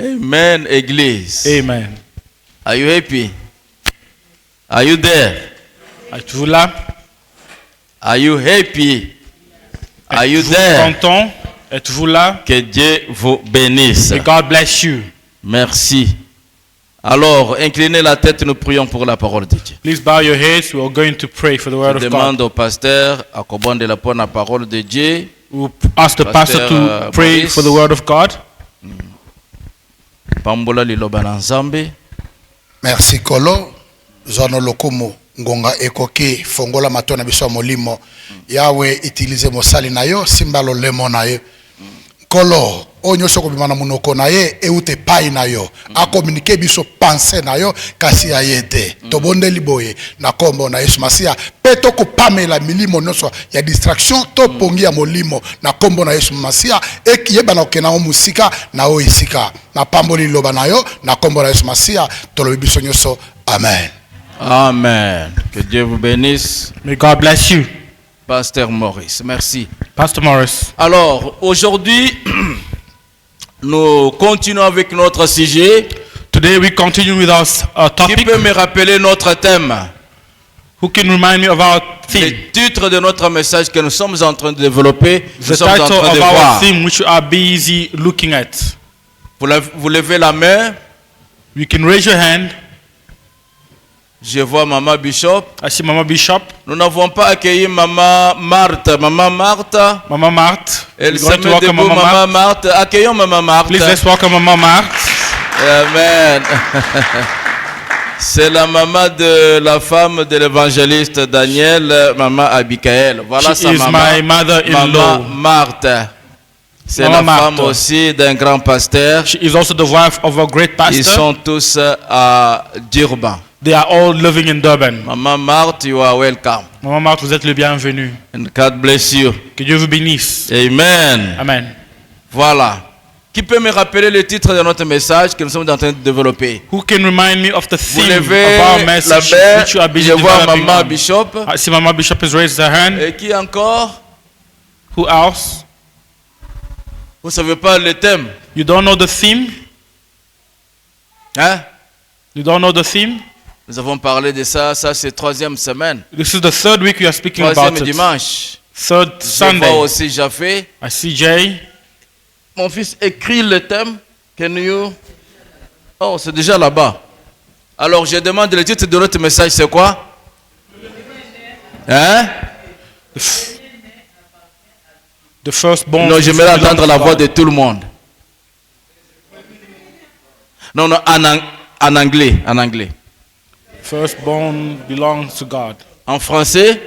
Amen, Église. Amen. Are you happy? Are you there? Êtes-vous là? Are you happy? Are you Êtes-vous there? content? Êtes-vous là? Que Dieu vous bénisse. May God bless you. Merci. Alors, inclinez la tête, nous prions pour la parole de Dieu. Please bow your heads. We are going to pray for the word Je of demande God. au pasteur à de la bonne parole de Dieu. We'll ask the pastor to pray Maurice. for the word of God. Pambola liloba na Nzambe. Merci Kolo. Zono lokumu ngonga ekoki fongola matona biso molimo. Yawe itilize mosali na yo simbalo lemo na yo. Kolo onyo soko bimana munoko na ye eute pai na yo. A communiquer biso pensée na yo kasi ayete. Tobonde liboye na kombo na Yesu Masia. Peto ko pamela milimo noso ya distraction to pongi ya molimo na kombo na Yesu Masia ekiyeba na okena o musika na o isika. Na pamboli loba na yo na kombo na Yesu Masia tolobi biso nyoso. Amen. Amen. Que Dieu vous bénisse. May God bless you. Pasteur Maurice, merci. Pastor Morris. Alors, aujourd'hui, nous continuons avec notre sujet. Today we continue with our Qui topic. peut me rappeler notre thème? Who can remind me of our theme? Le titre de notre message que nous sommes en train de développer, nous The sommes en title train de of our voir. theme, which we are busy looking at. Vous levez la main. You can raise your hand. Je vois Maman Bishop. I see Mama Bishop, Nous n'avons pas accueilli Maman Marthe. Maman Marthe, Mama Marthe. elle We're se going to met welcome debout. Mama Maman Marthe. Marthe. Accueillons Maman Marthe. Please let's welcome Mama Marthe. Amen. C'est la maman de la femme de l'évangéliste Daniel, Maman Abigail. Voilà She sa is maman. my mother-in-law. Maman Marthe. C'est Maman la femme Marthe. aussi d'un grand pasteur. She is also the wife of a great Ils pastor. sont tous à Durban. They are all living in Durban. Maman Marthe, you are welcome. Mama Marthe, vous êtes le bienvenu. And God bless you. Que Dieu vous bénisse. Amen. Amen. Voilà. Qui peut me rappeler le titre de notre message que nous sommes en train de développer? Who can remind me of the Vous theme levez of our la message main. which you are busy Je vois developing Maman on? Bishop. I see Mama Bishop has raised her hand. Et qui encore? Who else? Vous ne savez pas le thème? You don't know the theme? Hein? You don't know the theme? Nous avons parlé de ça. Ça, c'est troisième semaine. This is the third week we are speaking Troisième about it. dimanche. Third Je vois Sunday. aussi Jaffé. I see Jay. Mon fils écrit le thème. Can you? Oh, c'est déjà là-bas. Alors, je demande le titre de notre message, c'est quoi? Hein? The firstborn. Non, j'aimerais belongs entendre to la voix God. de tout le monde. Non, non, en anglais, en anglais. Firstborn belongs to God. En français,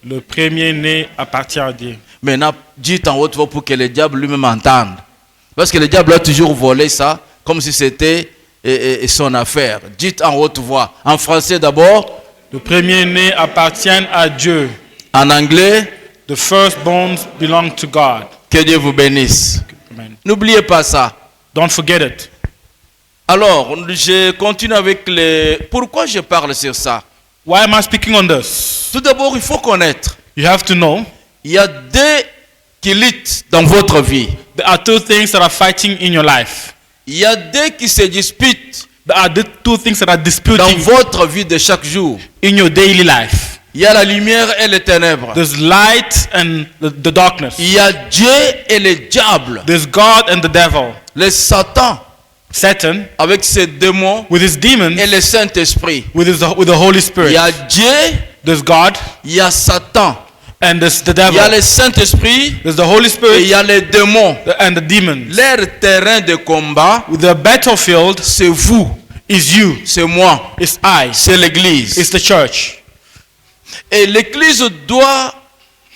Le premier-né appartient à Dieu. maintenant, dites en haute voix pour que le diable lui-même entende. Parce que le diable a toujours volé ça, comme si c'était son affaire. Dites en haute voix. En français d'abord, Le premier-né appartient à Dieu. en anglais, The firstborn belong to God. que Dieu vous bénisse. Amen. N'oubliez pas ça. Don't forget it. Alors, je continue avec les... Pourquoi je parle sur ça? Why am I speaking on this? Tout d'abord, il faut connaître. You have to know Il y a deux qui luttent dans votre vie. there are two things that are fighting in your life. Il y a deux qui se disputent There are the two things that are dans disputing votre vie de chaque jour. in your daily life. Il y a la lumière et les ténèbres. There's light and the darkness. Il y a Dieu et le diable. There's God and the devil. Le Satan Satan avec ses démons with his demons, et le Saint-Esprit. with the Holy Il Spirit. y a Dieu, There's God il y a Satan. and there's the Il y a devil. le Saint-Esprit There's the Holy et il Spirit y a les démons. and the demons. Leur terrain de combat, The battlefield c'est vous, is you. c'est moi, It's I. c'est l'Église. It's the church. Et l'Église doit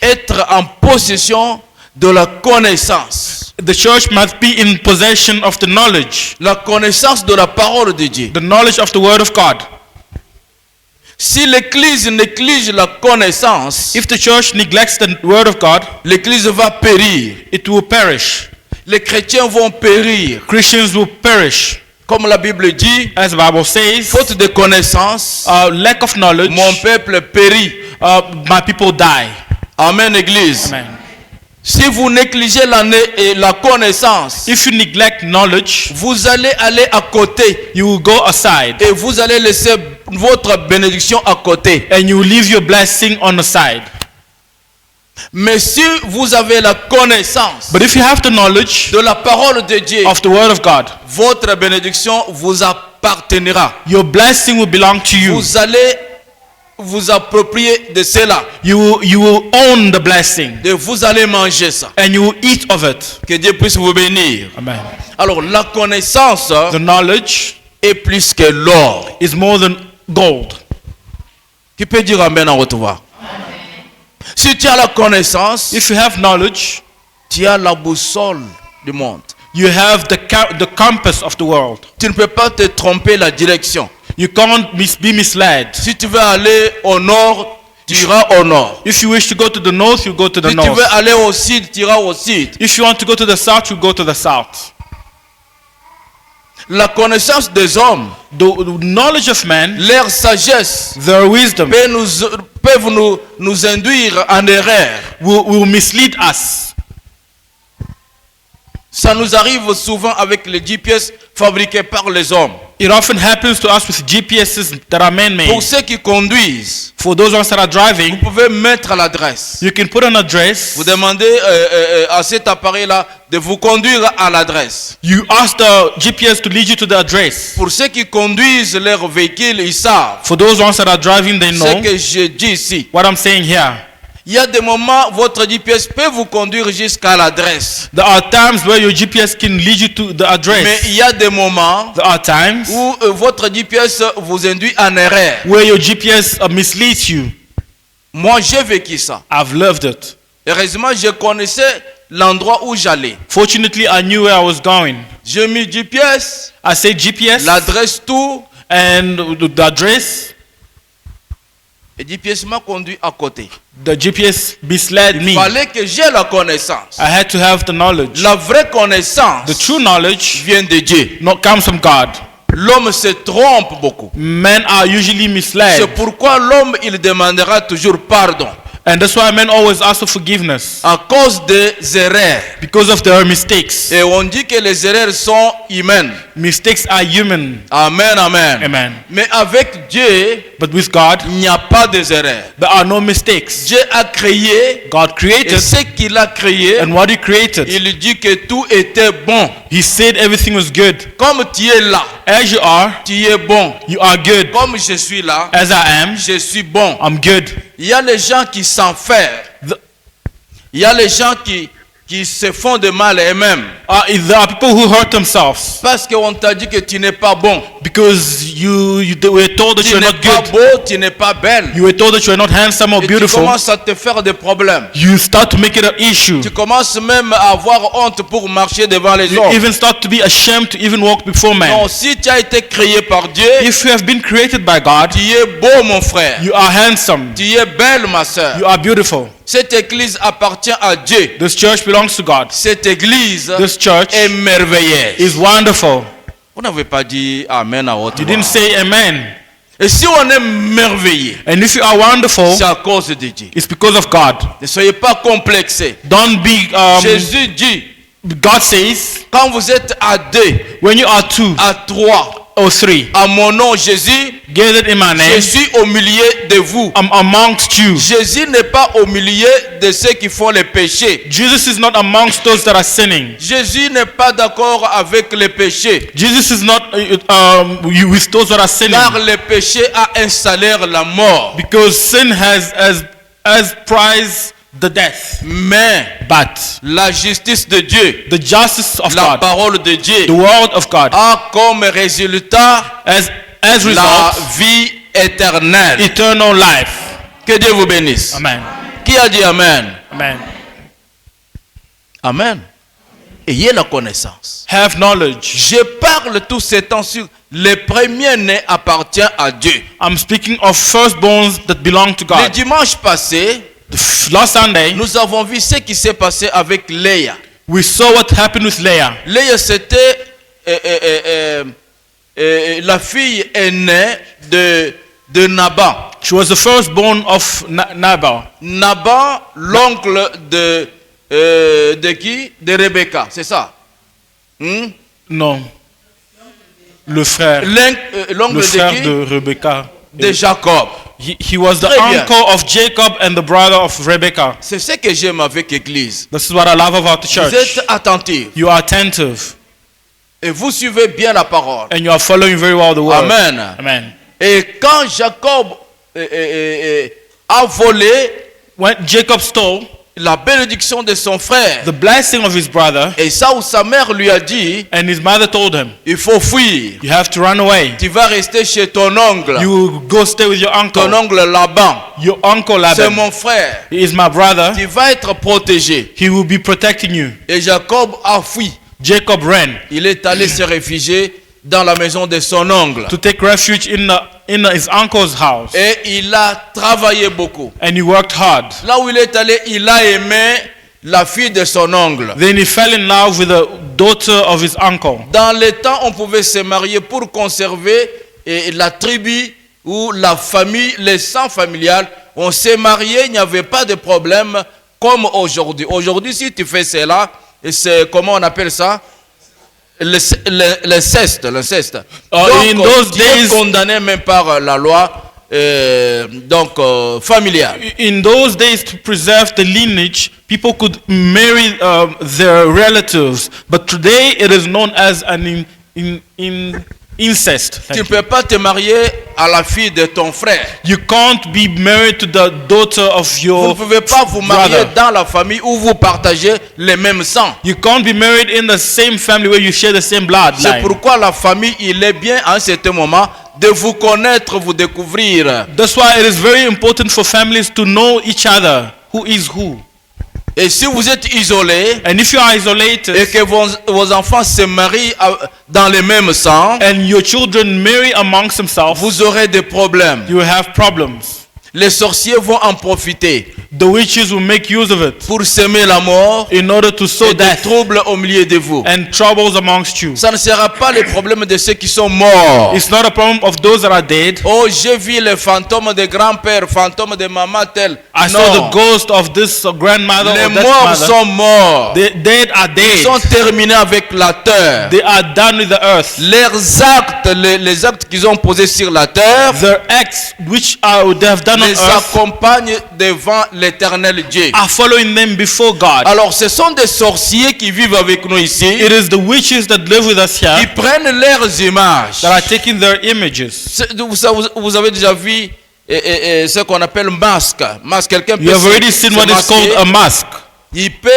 être en possession de la connaissance. The church must be in possession of the knowledge. La connaissance de la parole de Dieu. The knowledge of the Word of God. Si l'Église néglige la connaissance, If the church neglects the Word of God, l'Église va périr. it will perish. Les chrétiens vont périr. Christians will perish. Comme la Bible dit, As the Bible says, faute de connaissance, lack of knowledge, mon peuple périt. my people die. Amen, Église. Amen. Si vous négligez la connaissance, if you neglect knowledge, vous allez aller à côté you will go aside et vous allez laisser votre bénédiction à côté. and you will leave your blessing on the side. Mais si vous avez la connaissance But if you have the knowledge de la parole de Dieu, of the word of God, votre bénédiction vous appartiendra. your blessing will belong to you. Vous allez vous approprier de cela. You will own the blessing Et vous allez manger ça. and you will eat of it. Que Dieu puisse vous bénir. Amen. Alors la connaissance The knowledge est plus que l'or. is more than gold. Qui peut dire amen en retour? Si tu as la connaissance, If you have knowledge, tu as la boussole du monde. you have the compass of the world. Tu ne peux pas te tromper la direction. You can't be misled. Si tu veux aller au nord, tu iras au nord. If you wish to go to the north, you go to the Si tu north. veux aller au sud, tu iras au sud. If you want to go to the south, you go to the south. La connaissance des hommes, The knowledge of man, leur sagesse, their wisdom, peuvent nous induire en erreur. will mislead us. Ça nous arrive souvent avec les GPS fabriqués par les hommes. It often happens to us with GPSs that are man-made. Pour ceux qui conduisent, For those ones that are driving, vous pouvez mettre l'adresse. you can put an address. Vous demandez à cet appareil-là de vous conduire à l'adresse. You ask the GPS to lead you to the address. Pour ceux qui conduisent leur véhicule, ils savent For those ones that are driving, they ce know que je dis ici. what I'm saying here. Il y a des moments où votre GPS peut vous conduire jusqu'à l'adresse. There are times where your GPS can lead you to the Mais address. il y a des moments There are times où votre GPS vous induit en erreur. where your GPS misleads you. Moi, j'ai vécu ça. I've loved it. Heureusement, je connaissais l'endroit où j'allais. Fortunately, I knew where I was going. J'ai mis GPS, I said GPS l'adresse, tout. and the address. Et GPS m'a conduit à côté. The GPS misled me. Il fallait que j'ai la connaissance. I had to have the knowledge. La vraie connaissance The true knowledge vient de Dieu. comes from God. L'homme se trompe beaucoup. Men are usually C'est misled. pourquoi l'homme, il demandera toujours pardon. And that's why men always ask for forgiveness. À cause des erreurs. Because of their mistakes. Et on dit que les erreurs sont humaines. Mistakes are human. Amen, amen. Amen. Mais avec Dieu, But with God, il n'y a pas des erreurs. there are no mistakes. Dieu a créé, God et created, ce qu'il a créé, and what He created, il dit que tout était bon. He said everything was good. Comme tu es là, As you are, tu es bon. you are good. Comme je suis là, As I am, je suis bon. I'm good. Il y a les gens qui s'enferment. The- Il y a les gens qui se font de mal eux-mêmes. there are people who hurt themselves Parce qu'on t'a dit que tu n'es pas bon. because they were told that Tu you're n'es not pas good. beau, tu n'es pas belle. You were told that you're not handsome or Et tu beautiful. commences à te faire des problèmes. You start to make it an issue. Tu commences même à avoir honte pour marcher devant les You hommes. even start to be ashamed to even walk before men. Non, si tu as été créé par Dieu, If you have been created by God, tu es beau, mon frère. you are handsome. Tu es belle, ma soeur. You are beautiful. Cette église appartient à Dieu. This church belongs to God. Cette église This church est merveilleuse. is wonderful. Vous n'avez pas dit Amen à haute You voix. didn't say amen. Et si on est merveilleux, And if you are wonderful, c'est à cause de Dieu. it's because of God. Ne soyez pas complexés. Don't be, Jésus dit, God says, quand vous êtes à deux, when you are 2 à trois, or 3, à mon nom, Jésus, gathered in my je name, suis au milieu de vous. I'm amongst you. Jésus n'est pas au milieu de ceux qui font les péchés. Jesus is not amongst those that are sinning. Jésus n'est pas d'accord avec les péchés. Jesus is not with those that are sinning. Car le péché a installé la mort. Because sin has prized the death. Mais But la justice de Dieu, the justice of la God, parole de Dieu, the word of God, a comme résultat as la result, vie éternelle. eternal life. Que Dieu vous bénisse. Amen. Qui a dit Amen? Amen. Amen. Ayez la connaissance. Have knowledge. Je parle tout ce temps sur les premiers-nés appartiennent à Dieu. I'm speaking of firstborns that belong to Le God. dimanche passé, Last Sunday, nous avons vu ce qui s'est passé avec Léa. we saw what happened with Leah. Léa, c'était la fille aînée de Naban. She was the firstborn of Nabal. Naban, l'oncle de qui? De Rebecca, c'est ça? Non. Le frère. L'oncle Le frère de qui? de Rebecca. De Jacob. He was the Très bien. uncle of Jacob and the brother of Rebecca. C'est ce que j'aime avec l'Église. This is what I love about the Vous church. êtes attentifs You are attentive et vous suivez bien la parole. and you are following very well the word. Amen. Amen. Et quand Jacob a volé When Jacob stole la bénédiction de son frère, the blessing of his brother, et ça où sa mère lui a dit, and his mother told him, il faut fuir. you have to run away. Tu vas rester chez ton oncle. You will go stay with your Ton uncle. oncle Laban. Your uncle C'est Laban. mon frère. He is my brother. Tu vas être protégé. He will be protecting you. Et Jacob a fui. Jacob ran Il est allé se réfugier dans la maison de son oncle. to take refuge in his uncle's house. Et il a travaillé beaucoup. And he worked hard. Là où il est allé, il a aimé la fille de son oncle. Then he fell in love with the daughter of his uncle. Dans les temps, on pouvait se marier pour conserver la tribu ou la famille, les sangs familiales. On s'est marié, il n'y avait pas de problème comme aujourd'hui. Aujourd'hui, si tu fais cela, c'est comment on appelle ça? L'inceste. In those tu es days- condamné même par la loi familiale. In those days, to preserve the lineage, people could marry their relatives. But today, it is known as an incest. Tu ne peux pas te marier à la fille de ton frère. You can't be married to the daughter of Vous ne your pouvez pas vous marier brother. dans la famille où vous partagez les mêmes sangs. You can't be married in the same family where you share the same C'est bloodline. pourquoi la famille, il est bien à un certain moment de vous connaître, vous découvrir. That's why it is very important for families to know each other, who is who. Et si vous êtes isolé And if you are et isolated que vos enfants se marient dans les mêmes sangs, and your children marry amongst themselves, vous aurez des problèmes. you will have problems. Les sorciers vont en profiter The witches will make use of it pour semer la mort in order to sow et des death troubles au milieu de vous. and troubles amongst you. Ça ne sera pas le problème de ceux qui sont morts. It's not a problem of those that are dead. Oh, j'ai vu les fantômes de grand-père, fantômes de maman telle. I saw Non, the ghost of this grandmother les or that morts mother. sont morts. The dead are Ils sont dead. terminés avec la terre. They are done with the earth. Leurs actes, les actes qu'ils ont posés sur la terre, Their acts which they have done on les earth accompagnent devant l'éternel Dieu. are following them before God. Alors, ce sont des sorciers qui vivent avec nous ici. It is the witches that live with us here Ils prennent leurs images. that are taking their images. Vous avez déjà vu ce qu'on appelle masque. Quelqu'un You peut have already se seen what is masquer. called a mask. Il peut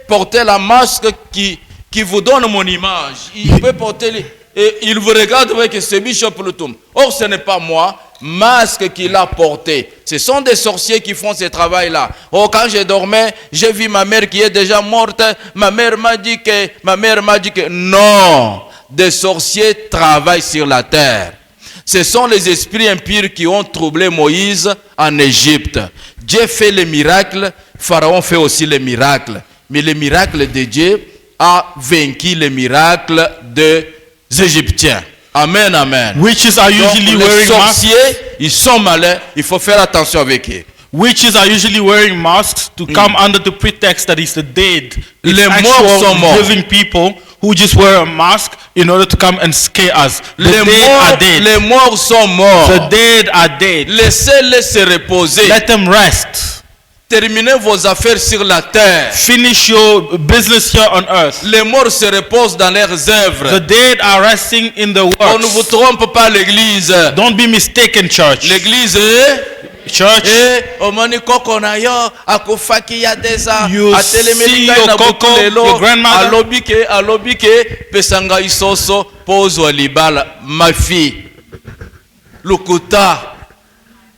porter la masque qui vous donne mon image. Il peut porter et il vous regarde avec ce Bishop Lutum. Or, ce n'est pas moi. Masque qu'il a porté. Ce sont des sorciers qui font ce travail-là. Oh, quand je dormais, j'ai vu ma mère qui est déjà morte. Ma mère m'a dit que non. Des sorciers travaillent sur la terre. Ce sont les esprits impurs qui ont troublé Moïse en Égypte. Dieu fait les miracles, Pharaon fait aussi les miracles. Mais le miracle de Dieu a vaincu les miracles des Égyptiens. Amen, amen. Witches are Donc, usually les wearing masks. sorciers, ils sont malins, il faut faire attention avec eux. Witches are usually wearing masks to come under the pretext that it's the dead. It's Les morts sont morts. living people who just wear a mask in order to come and scare us. The dead are dead. Les morts sont morts. The dead are dead. Laissez-les se reposer. Let them rest. Terminez vos affaires sur la terre. Finish your business here on earth. Les morts se reposent dans leurs The œuvres. dead are resting in the On ne vous works. trompe pas, l'église. Don't be mistaken, church. L'église, Church, omoni koko na yo akufaki ya deza You atelemeli see ngai your na koko, butu your grandmother? alobi ke pesa ngai soso po ozwa libala. Ma fille, lukuta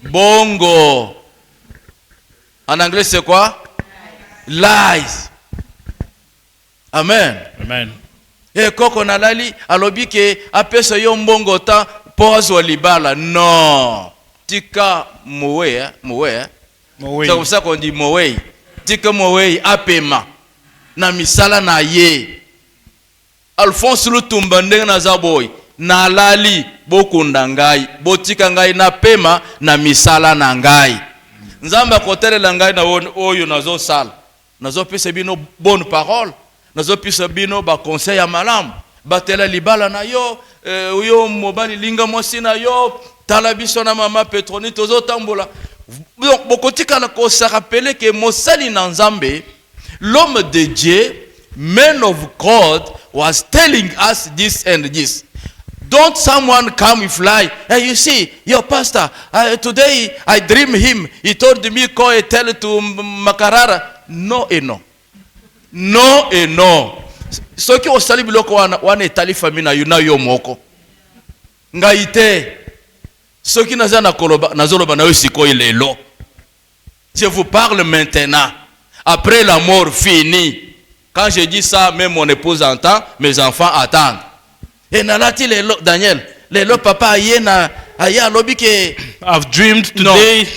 bongo en anglais c'est quoi? Lies. Amen. amen. Koko nalali alobi ke apesa yo mbongo ta po azwa libala. Non, tika mowe. C'est comme ça qu'on dit mowe. Tika mowe apema na misala na ye. Alphonse Lutumba ndenge na zaboy na lali bokunda ngai botika ngai na pema na misala na ngai. Nzamba kotelela ngai na oyo nazo sala. nazopesa bino bonne parole, nazopesa bino ba conseil ya malamu, batela libala na yo, yo mobali linga mwasi na yo, tala biso na mama Petroni tozotambola. Donc bokotika na ko se rappeler que mosali na Nzambe, l'homme de Dieu, man of God, was telling us this and this. Don't someone come and fly. Hey, you see, your pastor, today I dream him. He told me, go and tell to Makarara. No et non. No et non. Ce qui est au salut, wana etali famille na yuna yo moko. Ngaite. Ce qui n'a na koloba, nazoloba na yo siko ilelo. Je vous parle maintenant. Après la mort finie. Quand je dis ça, même mon épouse entend, mes enfants attendent. Et nalati lelo Daniel, lelo papa ayena aya lobi ke I've dreamed today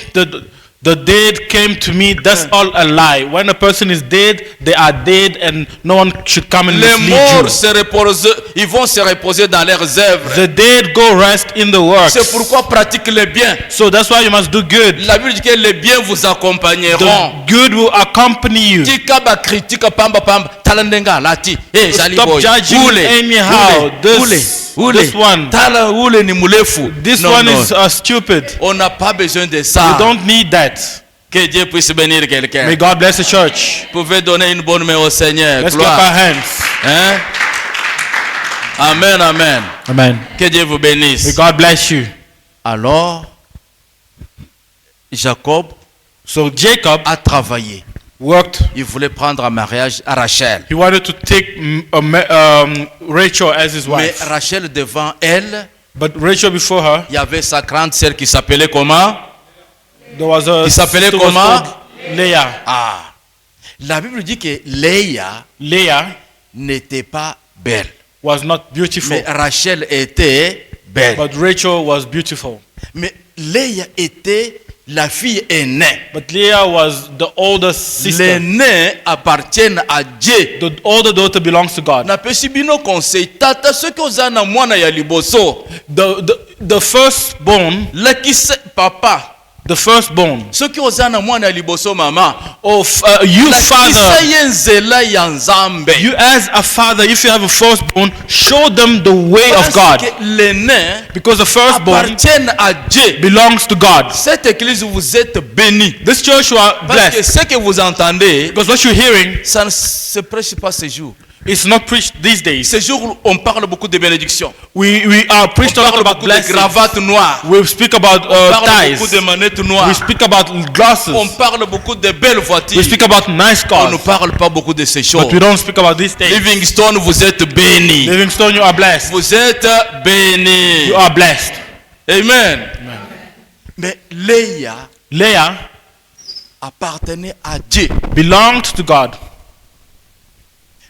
the dead came to me. That's all a lie. When a person is dead, they are dead, and no one should come and les mislead morts you. se reposent, ils vont se reposer dans leurs œuvres. The dead go rest in the works. C'est pourquoi pratique le bien. So that's why you must do good. La Bible dit que les biens vous accompagneront. The good will accompany you. Tika ba critique pamba pamba talandenga lati. Eh jali Stop boy. judging anyhow. This one. Tala ule ni mulefu. This Non, one non. is stupid. On n'a pas besoin de You ça. don't need that. Que Dieu puisse bénir quelqu'un. May God bless the church. Vous pouvez donner une bonne main au Seigneur. Let's clap Gloire. our hands. Hein? Amen, amen. Amen. Que Dieu vous May bénisse. God bless you. Alors, Jacob So Jacob a travaillé. worked. Il voulait prendre en mariage à Rachel. He wanted to take Rachel as his Mais wife. Rachel devant elle, But Rachel before her, il y avait sa grande sœur qui s'appelait comment? there was a Il s'appelait sister was comment? called Leah. Ah. La Bible dit que Léa Leah n'était pas belle. was not beautiful, Mais Rachel était belle. but Rachel was beautiful. Mais Léa était la fille aînée. But Leah was the older sister. L'aînée appartient à Dieu. The older daughter belongs to God. Napesi bino conseil tata soki oza na mwana ya liboso The firstborn, lakisa papa the firstborn soki oza na mwana ya liboso mama of you lakisa father, ye nzela ya Nzambe. you as a father, if you have a firstborn, show them the way of God, Parce que l'aîné because the firstborn appartient à Dieu. belongs to God. Cette église vous êtes bénis This church you are parce que blessed, ce que vous entendez because what you're hearing ça ne se prêche pas ce jour. is not preached these days. Ce jour on parle beaucoup de bénédictions. We are On preached a lot parle about beaucoup de blessings. cravates noires. We speak about On parle beaucoup de ties. manettes We noires. speak about glasses. On parle beaucoup de belles voitures. We speak about nice On ne cars. parle pas beaucoup de ces choses. But we don't speak about these things. Livingstone, vous êtes bénis. Livingstone, you are blessed. Vous êtes bénis. You are blessed. Amen. Mais Léa Leah appartenait à Dieu. belonged to God.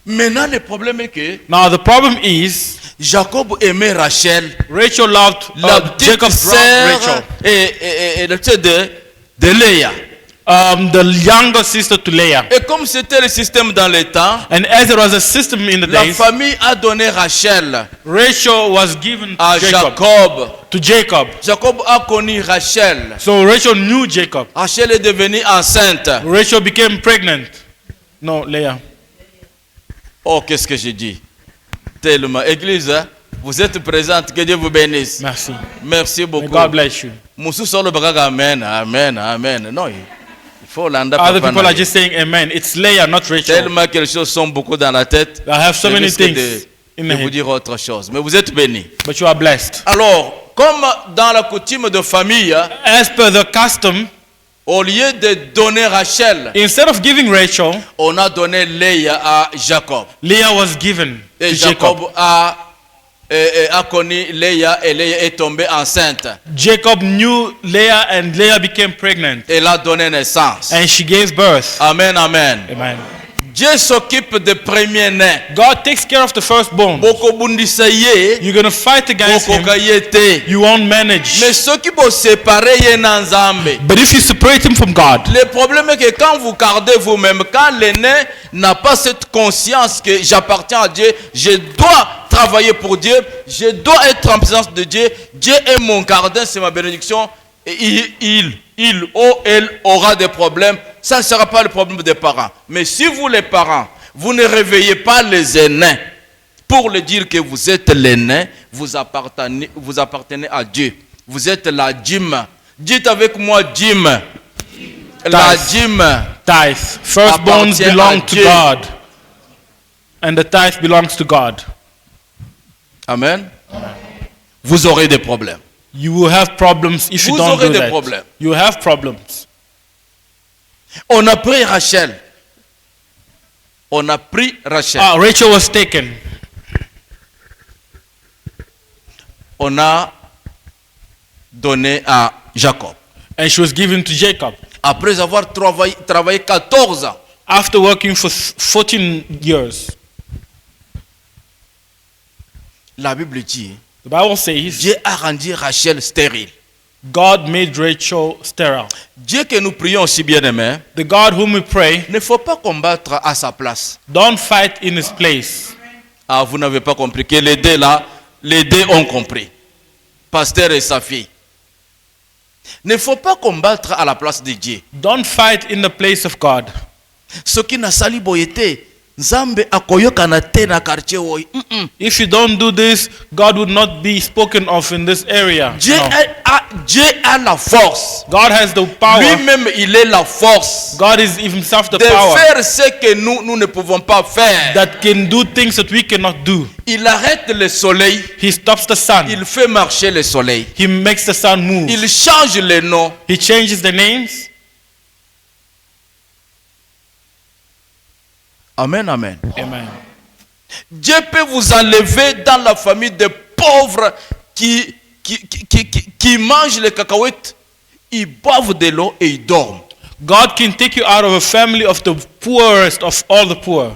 Maintenant, le problème est que Now the problem is Jacob aimait Rachel, Rachel loved la petite Jacob loved sœur Rachel, et le fils de Léa. the younger sister to Leah. Et comme c'était le système dans le temps, And as it was a system in the la days, famille a donné Rachel Rachel was given à to Jacob. Jacob. To Jacob. Jacob a connu Rachel. So Rachel knew Jacob. Rachel est devenue enceinte. Rachel became pregnant. No, Leah. Oh, qu'est-ce que j'ai dit? Tellement. Église, hein, vous êtes présente, que Dieu vous bénisse. Merci. Merci May beaucoup. God bless you. Moussou solo bagaga amen, amen, amen. Non, il faut l'anda Other papa people na are just saying amen. It's Leah, not Rachel. tellement que les choses sont beaucoup dans la tête. I have so Je many risque things de in the vous head. dire autre chose. Mais vous êtes bénis. But you are blessed. Alors, comme dans la coutume de famille, hein, As per the custom, au lieu de donner Rachel, instead of giving Rachel, on a donné Léa à Jacob. Leah was given Et to Jacob Jacob. a connu Léa et Léa est tombée enceinte. Jacob knew Leah and Leah became pregnant. Elle a donné naissance. And she gave birth. Amen, amen. Amen. Dieu s'occupe des premiers-nés. God takes care of the firstborn. Boko bundisa ye, You're going to fight against boko him. kayete. You won't manage. Mais ceux qui vont séparer ye na Nzambe. But if you separate him from God, Le problème est que quand vous gardez vous-même, quand l'aîné n'a pas cette conscience que j'appartiens à Dieu, je dois travailler pour Dieu, je dois être en présence de Dieu, Dieu est mon gardien, c'est ma bénédiction, et il ou elle aura des problèmes, ça ne sera pas le problème des parents. Mais si vous, les parents, vous ne réveillez pas les aînés pour leur dire que vous êtes l'aîné, vous appartenez à Dieu. Vous êtes la dîme. Dites avec moi dîme. La dîme. Tithe. Firstborns appartient belong à to Dieu. God. And the tithe belongs to God. Amen. Vous aurez des problèmes. You will have problems if you Vous don't aurez do des that. problèmes. You will have problems. On a pris Rachel. On a pris Rachel. Rachel was taken. On a donné à Jacob. And she was given to Jacob. Après avoir travaillé 14 ans. After working for 14 years. La Bible dit, The Bible says Dieu a rendu Rachel stérile. God made Rachel sterile. Dieu que nous prions si bien aimé, The God whom we pray, ne faut pas combattre à sa place. don't fight in his place. Ah, vous n'avez pas compris que les deux là, les deux ont compris. Pasteur et sa fille. Ne faut pas combattre à la place de Dieu. Don't fight in the place of God. Ce qui n'a sali boyete, Nzambe akoyoka na te na quartier woy. If you don't do this, God would not be spoken of in this area. Dieu No. Dieu a la force. God has the power. Lui-même, il est la force God is himself the de power faire ce que nous ne pouvons pas faire. that can do things that we cannot do. Il arrête le soleil, He stops the sun. il fait marcher le soleil. He makes the sun move. Il change les noms. He changes the names. Amen, amen. Amen. Dieu peut vous enlever dans la famille des pauvres qui mangent les cacahuètes, ils boivent de l'eau et ils dorment. God can take you out of a family of the poorest of all the poor.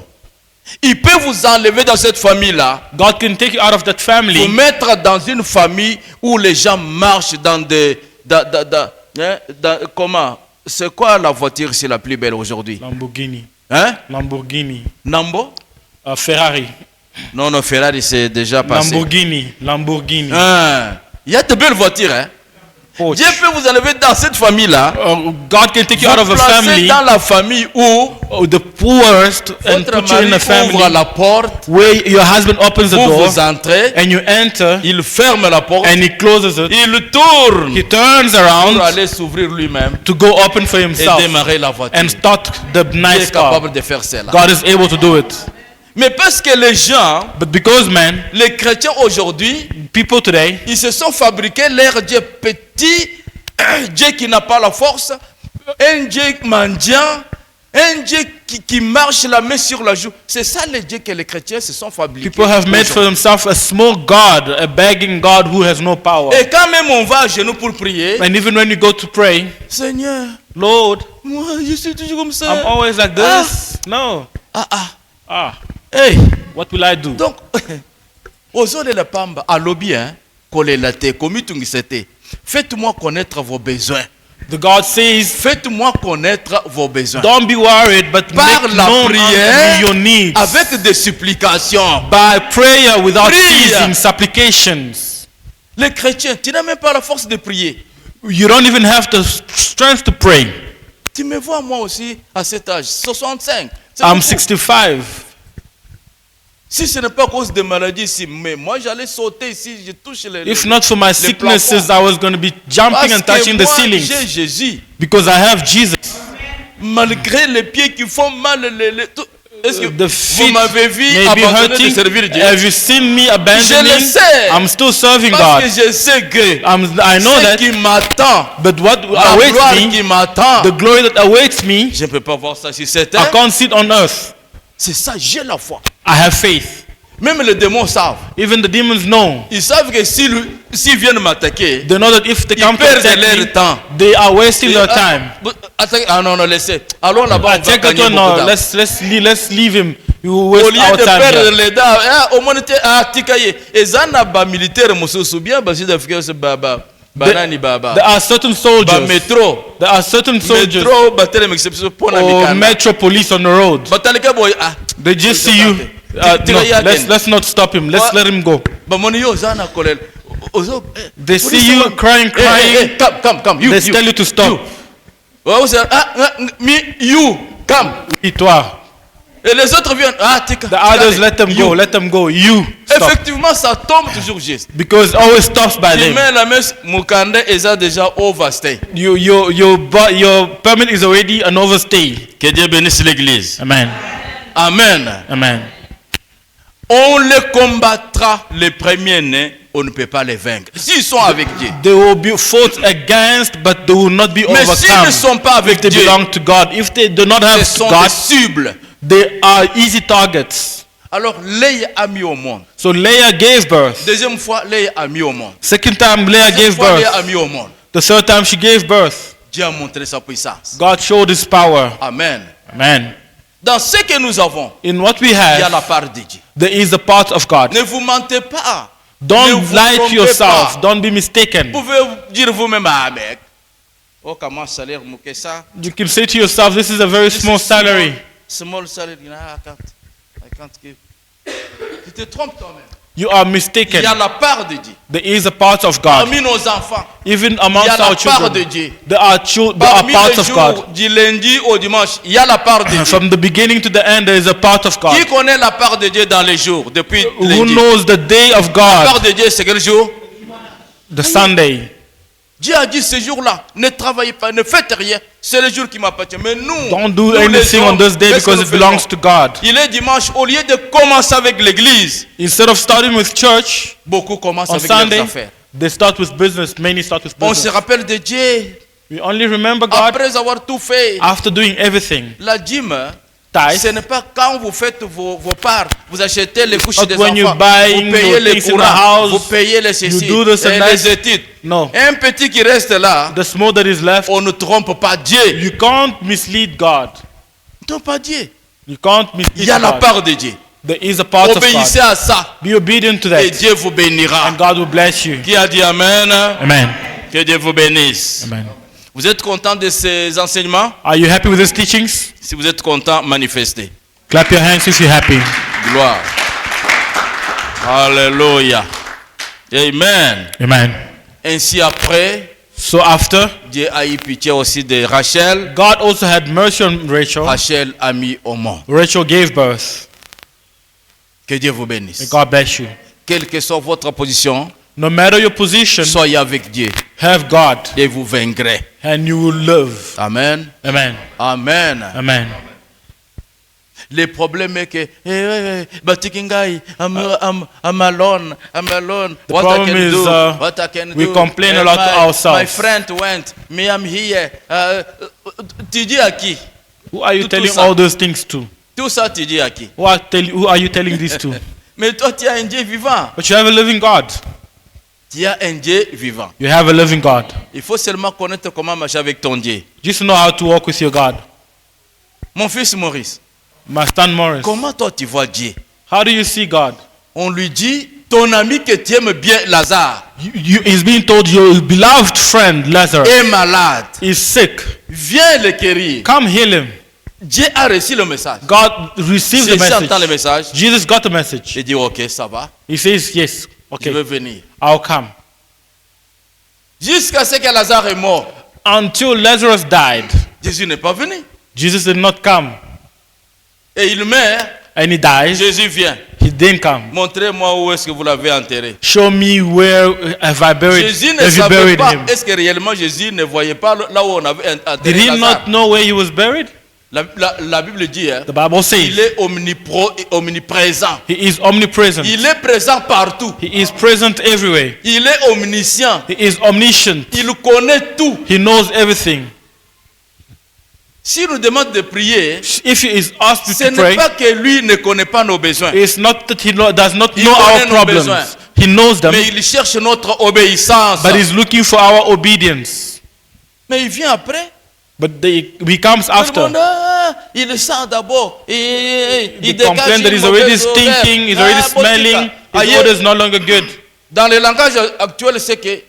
Il peut vous enlever dans cette famille-là, God can take you out of that vous family mettre dans une famille où les gens marchent dans des... comment? C'est quoi la voiture c'est la plus belle aujourd'hui? Lamborghini. Hein? Lamborghini. Nambo? Ferrari. Non, non, Ferrari c'est déjà passé. Lamborghini. Hein? Il y a de belles voitures, hein? Porsche. Dieu peut vous enlever dans cette famille-là. God can take you out of Vous a placez family, dans la famille où the poorest, and votre put you in mari a family ouvre la porte, where your husband opens the vous door vous entrez, and you enter il ferme la porte, and he closes it. il tourne He turns pour around aller s'ouvrir lui-même to go open for et himself démarrer la voiture. and start the Il nice est car. capable de faire cela. God is able to do it. Mais parce que les gens, But because man, les chrétiens aujourd'hui, people today, ils se sont fabriqués leur Dieu petit, un Dieu qui n'a pas la force, un Dieu mendiant, un Dieu qui marche la main sur la joue. C'est ça le Dieu que les chrétiens se sont fabriqués. people have made for themselves a small God, a begging God who has no power. Et quand même on va à genoux pour prier, And even when you go to pray, Seigneur, Lord, moi je suis toujours comme ça. I'm always like this. No. Hey. What will I do? Donc, ozole la pamba, à lobby, hein, kolelate, komitungisete. Faites-moi connaître vos besoins. The God says, Faites-moi connaître vos besoins. don't be worried, but Par make la known prière, unto me your needs. avec des supplications. By prayer without Prie. ceasing, supplications. Les chrétiens, tu n'as même pas la force de prier. You don't even have the strength to pray. Tu me vois moi aussi à cet âge, 65. C'est I'm beaucoup. 65. Si ce n'est pas à cause de maladies ici, mais moi j'allais sauter ici, je touche les... If not for my sicknesses, I was going to be jumping and Parce que touching the moi, ceilings. j'ai Jésus. Because I have Jesus. Malgré les pieds qui font mal, est-ce que The vous feet m'avez vu may be abandonner de hurting. servir Dieu? Have you seen me Je abandoning? le sais. I'm still serving Parce que God. je sais que I know ce that. qui m'attend, But what la gloire awaits qui me, m'attend, the glory that awaits me, je ne peux pas voir ça sur cette I terre. can't sit on earth. C'est ça, j'ai la foi. I have faith. Même les démons savent. Even the demons know. Ils savent que s'ils viennent m'attaquer, They know that if they ils come to perdent attack me, leur temps. they are wasting their time. Ah non, non, laissez. Allons là-bas, on va Attack gagner it or beaucoup no, d'argent. let's leave him. You will Au waste lieu our de time perdre here. les dents, au moins tikaye. Ezana ba militaire mususu bien ba sud-africain se baba. Banani baba. There are certain Ba soldiers. métro. There are certain soldiers Métro ba tele exception pour na or mikanda. metro police on the road. Ba talika boy They just see you. No, let's not stop him. Let's let him go. ba moni yo zana kolel. Ozo. They see you crying. Come. They tell you to stop. Ouais, vous savez, you, come. Oui, toi. Et les autres viennent. The others, let them go. Let them go. You. Stop. Effectivement, ça tombe toujours juste. Because it always stops by Tu them. mets la messe, Mukande est déjà overstay. Your permit is already an overstay. Que Dieu bénisse l'église. Amen. Amen. Amen. On les combattra les premiers-nés, on ne peut pas les vaincre. S'ils sont avec Dieu. They will be fought against, but they will not be Mais s'ils ne overcome. sont pas avec If they Dieu, belong to God. If they do not ce have sont God, des cibles. they are easy targets. Alors, Léa a mis au monde. So Leah gave birth. Deuxième fois, Léa a mis au monde. Second time, Leah Troisième gave fois, Léa a birth. mis au monde. The third time, she gave birth. Dieu a montré sa puissance. God showed His power. Amen. Amen. Dans ce que nous avons, In what we il y a la have, part de Dieu. there is a part of God. Ne vous mentez pas. Ne Don't vous lie to trompez yourself. pas. Don't be mistaken. Vous pouvez dire vous-même, mec. Oh, comment salaire mouquet ça? You can say to yourself, this is a very small salary. Small salary. I can't give. Tu te trompes toi-même. You are Il mistaken. y a la part de Dieu. There is a part of God. Parmi nos enfants, Even il y a amongst la our part de children, Dieu. there are Parmi parts les of jours God. du lundi au dimanche, il y a la part de Dieu. From the beginning to the end, there is a part of Qui God. connaît la part de Dieu dans les jours depuis Who lundi? knows the day of La part God? de Dieu, c'est quel jour? The Sunday. Dieu a dit ce jour-là, ne travaillez pas, ne faites rien. C'est le jour qui m'appartient. Mais nous, Don't do nous, les anything on hommes, this day qu'est-ce que because nous it belongs faisons? to God. Il est dimanche, au lieu de commencer avec l'église, Instead of starting with church beaucoup commencent on avec leurs Sunday, affaires. they start with business. Many start with On se business. rappelle de Dieu We only remember God après avoir tout fait. after doing everything. La dîme, Tithe. ce n'est pas quand vous faites vos parts, vous achetez les couches Not des when you're enfants, buying vous payez your les things in the courants, house, vous payez les ceci, you do this and et that. les études. No. Un petit qui reste là, The small that is left, on ne trompe pas Dieu. you can't mislead God. Ne trompe pas Dieu. You can't Il y a mislead la God. part de Dieu. There is a part of Obéissez God. à ça Be obedient to et that, Dieu vous bénira. and God will bless you. Qui a dit Amen? Amen. Que Dieu vous bénisse. Amen. Vous êtes content de ces enseignements? Are you happy with these teachings? Si vous êtes content, manifestez. Clap your hands if you're happy. Gloire. Alléluia. Amen. Amen. Ainsi après, So after, Dieu a eu pitié aussi de Rachel. God also had mercy on Rachel. Rachel a mis au monde. Rachel gave birth. Que Dieu vous May bénisse. God bless you. Quelle que soit votre position, No matter your position, soyez avec Dieu have God, et vous vaincrez. and you will live. Amen. Amen. Amen. Amen. Le problème est que, Batikingai, I'm alone. The What I problem can is, do, what I can we do. complain a lot to ourselves. My friend went, me I'm here. Tu dis à qui? Who are you Tout telling ça. all those things to? Tout ça, tu dis à qui? Who are you telling this to? Mais toi, tu as un Dieu vivant. But you have a living God. Tu as un Dieu vivant. You have a living God. Il faut seulement connaître comment marcher avec ton Dieu. Just know how to walk with your God. Mon fils Maurice, My son Morris, comment toi tu vois Dieu? how do you see God? On lui dit, ton ami que tu aimes bien, Lazare, He's being told your beloved friend Lazarus est malade. is sick. Viens le guérir. Come heal him. Dieu a reçu le message. God receives the Jésus entend le message. message. Jesus got the message. Il dit, ok, ça va. He says, yes, Je veux okay, venir. I'll come. Jusqu'à ce que Lazare est mort, Until Lazarus died, Jésus n'est pas venu. Jesus did not come. Et il meurt, And he dies, Jésus vient. he didn't come. Montrez-moi où est-ce que vous l'avez enterré. Show me where have I buried, Jésus ne have you savait buried pas, him. est-ce que réellement Jésus ne voyait pas là où on avait enterré Did he Lazare? not know where he was buried? La Bible dit, hein, The Bible il says est omniprésent. he is omnipresent. Il est présent partout. He is present everywhere. Il est omniscient. He is omniscient. Il connaît tout. He knows everything. Si nous demande de prier, If he is asked ce to n'est pray, pas que lui ne connaît pas nos besoins, it's not that he does not Il know connaît our nos problems. besoins. He knows them, mais il cherche notre obéissance. but he's looking for our obedience. Mais il vient après. But he comes Tout le after. monde, il le sent d'abord. They Il complain that he's already stinking, he's already smelling, his odor is no longer good. Dans le langage actuel, c'est que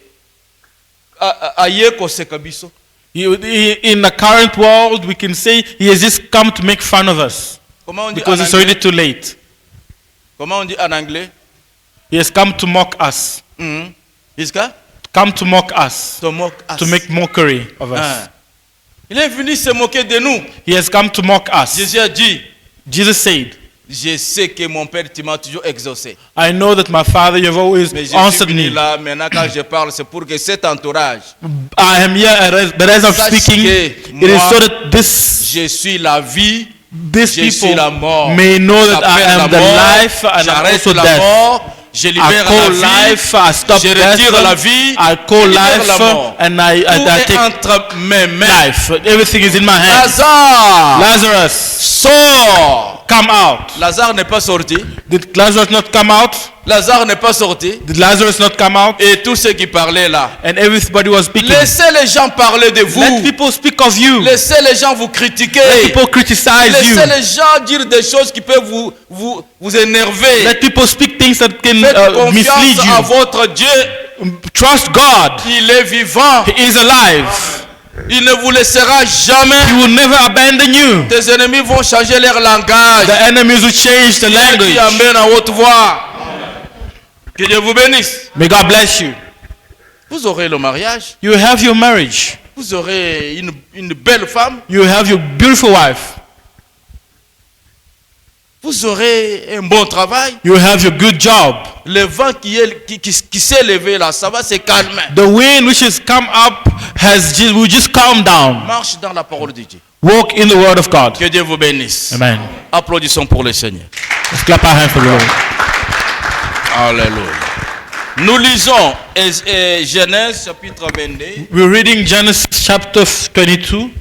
aïe ko sekabiso. In the current world, we can say he has just come to make fun of us Comment on dit because en it's anglais? already too late. Comment on dit en anglais? He has come to mock us, Iska? come to mock us, To mock us. to make mockery of us. Ah. Il est venu se moquer de nous. He has come to mock us. Jésus a dit, Jesus said, je sais que mon Père, tu m'as toujours exaucé. I know that my Father, you have always Mais je suis answered venu me. là, maintenant quand je parle, c'est pour que cet entourage, I am here, but as I'm Sache speaking, que it is moi, so that this je suis la vie, these je suis people la mort. may know that I J'appelle am la the mort, life and I'm j'arrête also la death. mort, je I libère call la vie, life, I stop je death, retire la vie, I je call libère life, la mort. and I Tout est take entre mes mains. life. Everything is in my hand. Lazare, Lazarus, sors. come out. Lazare n'est pas sorti. Did Lazarus not come out? Lazare n'est pas sorti. Did Lazarus not come out? Et tous ceux qui parlaient là. And everybody was speaking. Laissez les gens parler de Let vous. people speak of you. Laissez les gens vous critiquer. Let people criticize you. Laissez les gens dire des choses qui peuvent vous énerver. Let people speak things that can Faites mislead confiance à you. votre Dieu. Trust God. Il est vivant. He is alive. Il ne vous laissera jamais. He will never abandon you. Tes ennemis vont changer leur langage. The enemies will change the Qui language. amène à haute voix. Que Dieu vous bénisse. May God bless you. Vous aurez le mariage. You have your marriage. Vous aurez une belle femme. You have your beautiful wife. Vous aurez un bon travail. You have your good job. Le vent qui s'est levé là, ça va se calmer. The wind which has come up will just calm down. Marche dans la parole de Dieu. Walk in the word of God. Que Dieu vous bénisse. Amen. Applaudissons pour le Seigneur. Let's clap our hands for the Lord. Alléluia. Nous lisons Genèse chapitre 22. We're reading Genesis chapter 22.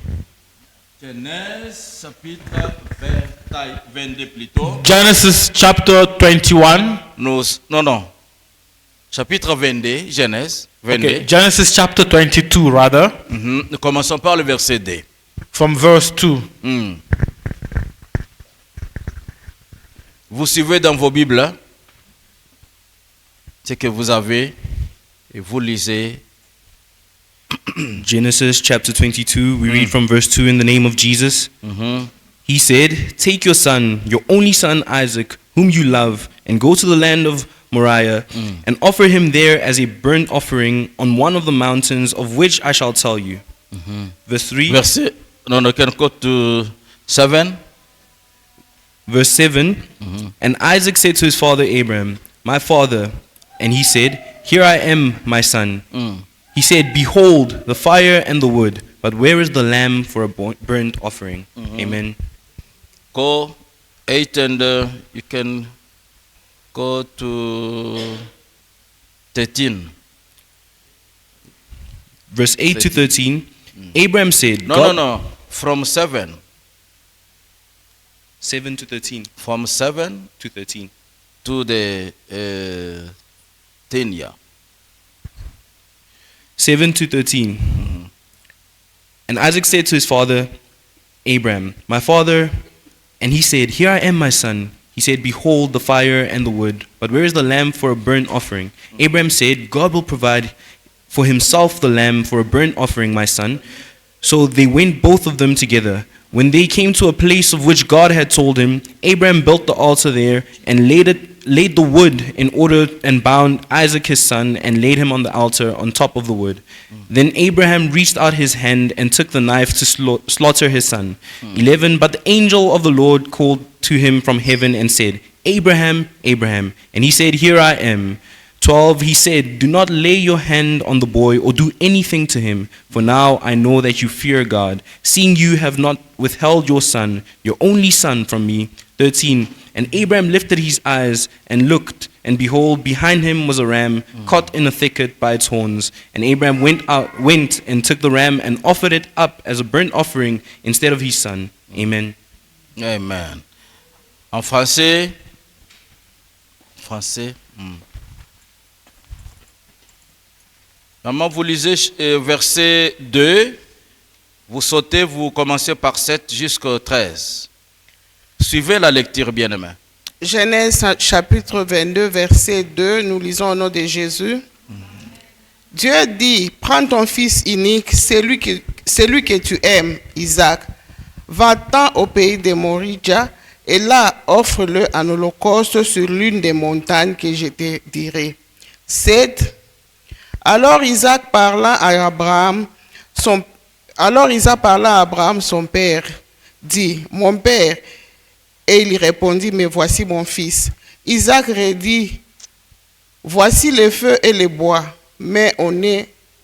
Genèse chapitre 22 plutôt. Genesis chapter 21. Non. Chapitre 22, Genèse 22. Okay, Genesis chapter 22 rather. Nous commençons par le verset 2. From verse 2. Vous suivez dans vos Bibles hein, ce que vous avez et vous lisez. Genesis chapter 22, we read from verse 2 in the name of Jesus. He said, "Take your son, your only son Isaac, whom you love, and go to the land of Moriah, and offer him there as a burnt offering on one of the mountains of which I shall tell you." Verse 3. No, can go to 7. Verse 7. And Isaac said to his father Abraham, "My father." And he said, "Here I am, my son." He said, "Behold, the fire and the wood, but where is the lamb for a burnt offering?" Amen. Go 8 and you can go to 13. Verse 8 to 13. Abraham said, No. From 7. 7 to 13. From 7 To 13. to the 10 year. 7 to 13. And Isaac said to his father Abraham, "My father." And he said, "Here I am, my son." He said, "Behold, the fire and the wood, but where is the lamb for a burnt offering?" Abraham said, "God will provide for himself the lamb for a burnt offering, my son." So they went both of them together. When they came to a place of which God had told him, Abraham built the altar there and laid the wood in order and bound Isaac his son and laid him on the altar on top of the wood. Then Abraham reached out his hand and took the knife to slaughter his son. 11. But the angel of the Lord called to him from heaven and said, "Abraham, Abraham." And he said, "Here I am." 12. He said, "Do not lay your hand on the boy or do anything to him, for now I know that you fear God, seeing you have not withheld your son, your only son, from me." 13. And Abraham lifted his eyes and looked, and behold, behind him was a ram caught in a thicket by its horns. And Abraham went and took the ram and offered it up as a burnt offering instead of his son. Amen. Amen. En français. Maman, vous lisez verset 2, vous sautez, vous commencez par 7 jusqu'au 13. Suivez la lecture, bien-aimé. Genèse chapitre 22, verset 2, nous lisons au nom de Jésus. Dieu dit, prends ton fils unique, celui que tu aimes, Isaac, va-t'en au pays de Moriah, et là, offre-le en holocauste sur l'une des montagnes que je te dirai. 7. Alors Isaac parla à Abraham, Alors Isaac parla à Abraham, son père, dit, « Mon père. » Et il répondit, « Mais voici mon fils. » Isaac redit, « Voici le feu et le bois, mais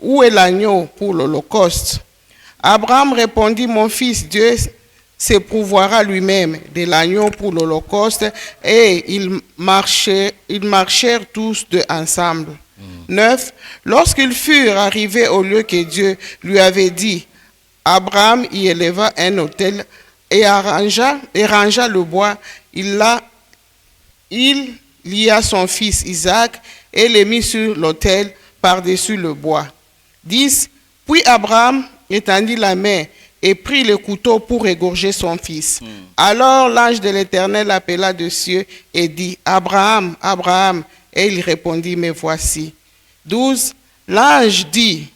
où est l'agneau pour l'holocauste? » Abraham répondit, « Mon fils, Dieu se pourvoira lui-même de l'agneau pour l'holocauste. » Et ils marchèrent tous deux ensemble. 9. Lorsqu'ils furent arrivés au lieu que Dieu lui avait dit, Abraham y éleva un autel et rangea le bois. Il lia son fils Isaac et le mit sur l'autel par-dessus le bois. 10. Puis Abraham étendit la main et prit le couteau pour égorger son fils. Alors l'ange de l'Éternel appela des cieux et dit, Abraham, Abraham. Et il répondit, mais voici. 12. L'ange dit,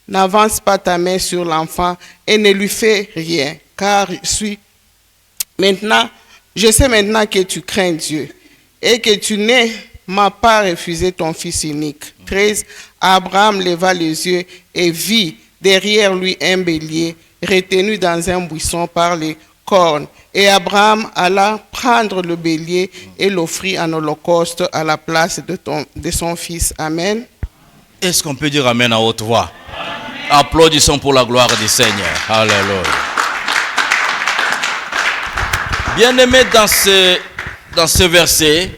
n'avance pas ta main sur l'enfant et ne lui fais rien, car je sais maintenant que tu crains Dieu et que tu ne m'as pas refusé ton fils unique. 13. Abraham leva les yeux et vit derrière lui un bélier retenu dans un buisson par les cornes. Et Abraham alla prendre le bélier et l'offrit en holocauste à la place de son fils. Amen. Est-ce qu'on peut dire Amen à haute voix? Applaudissons pour la gloire du Seigneur. Alléluia. Bien-aimé, dans ce verset,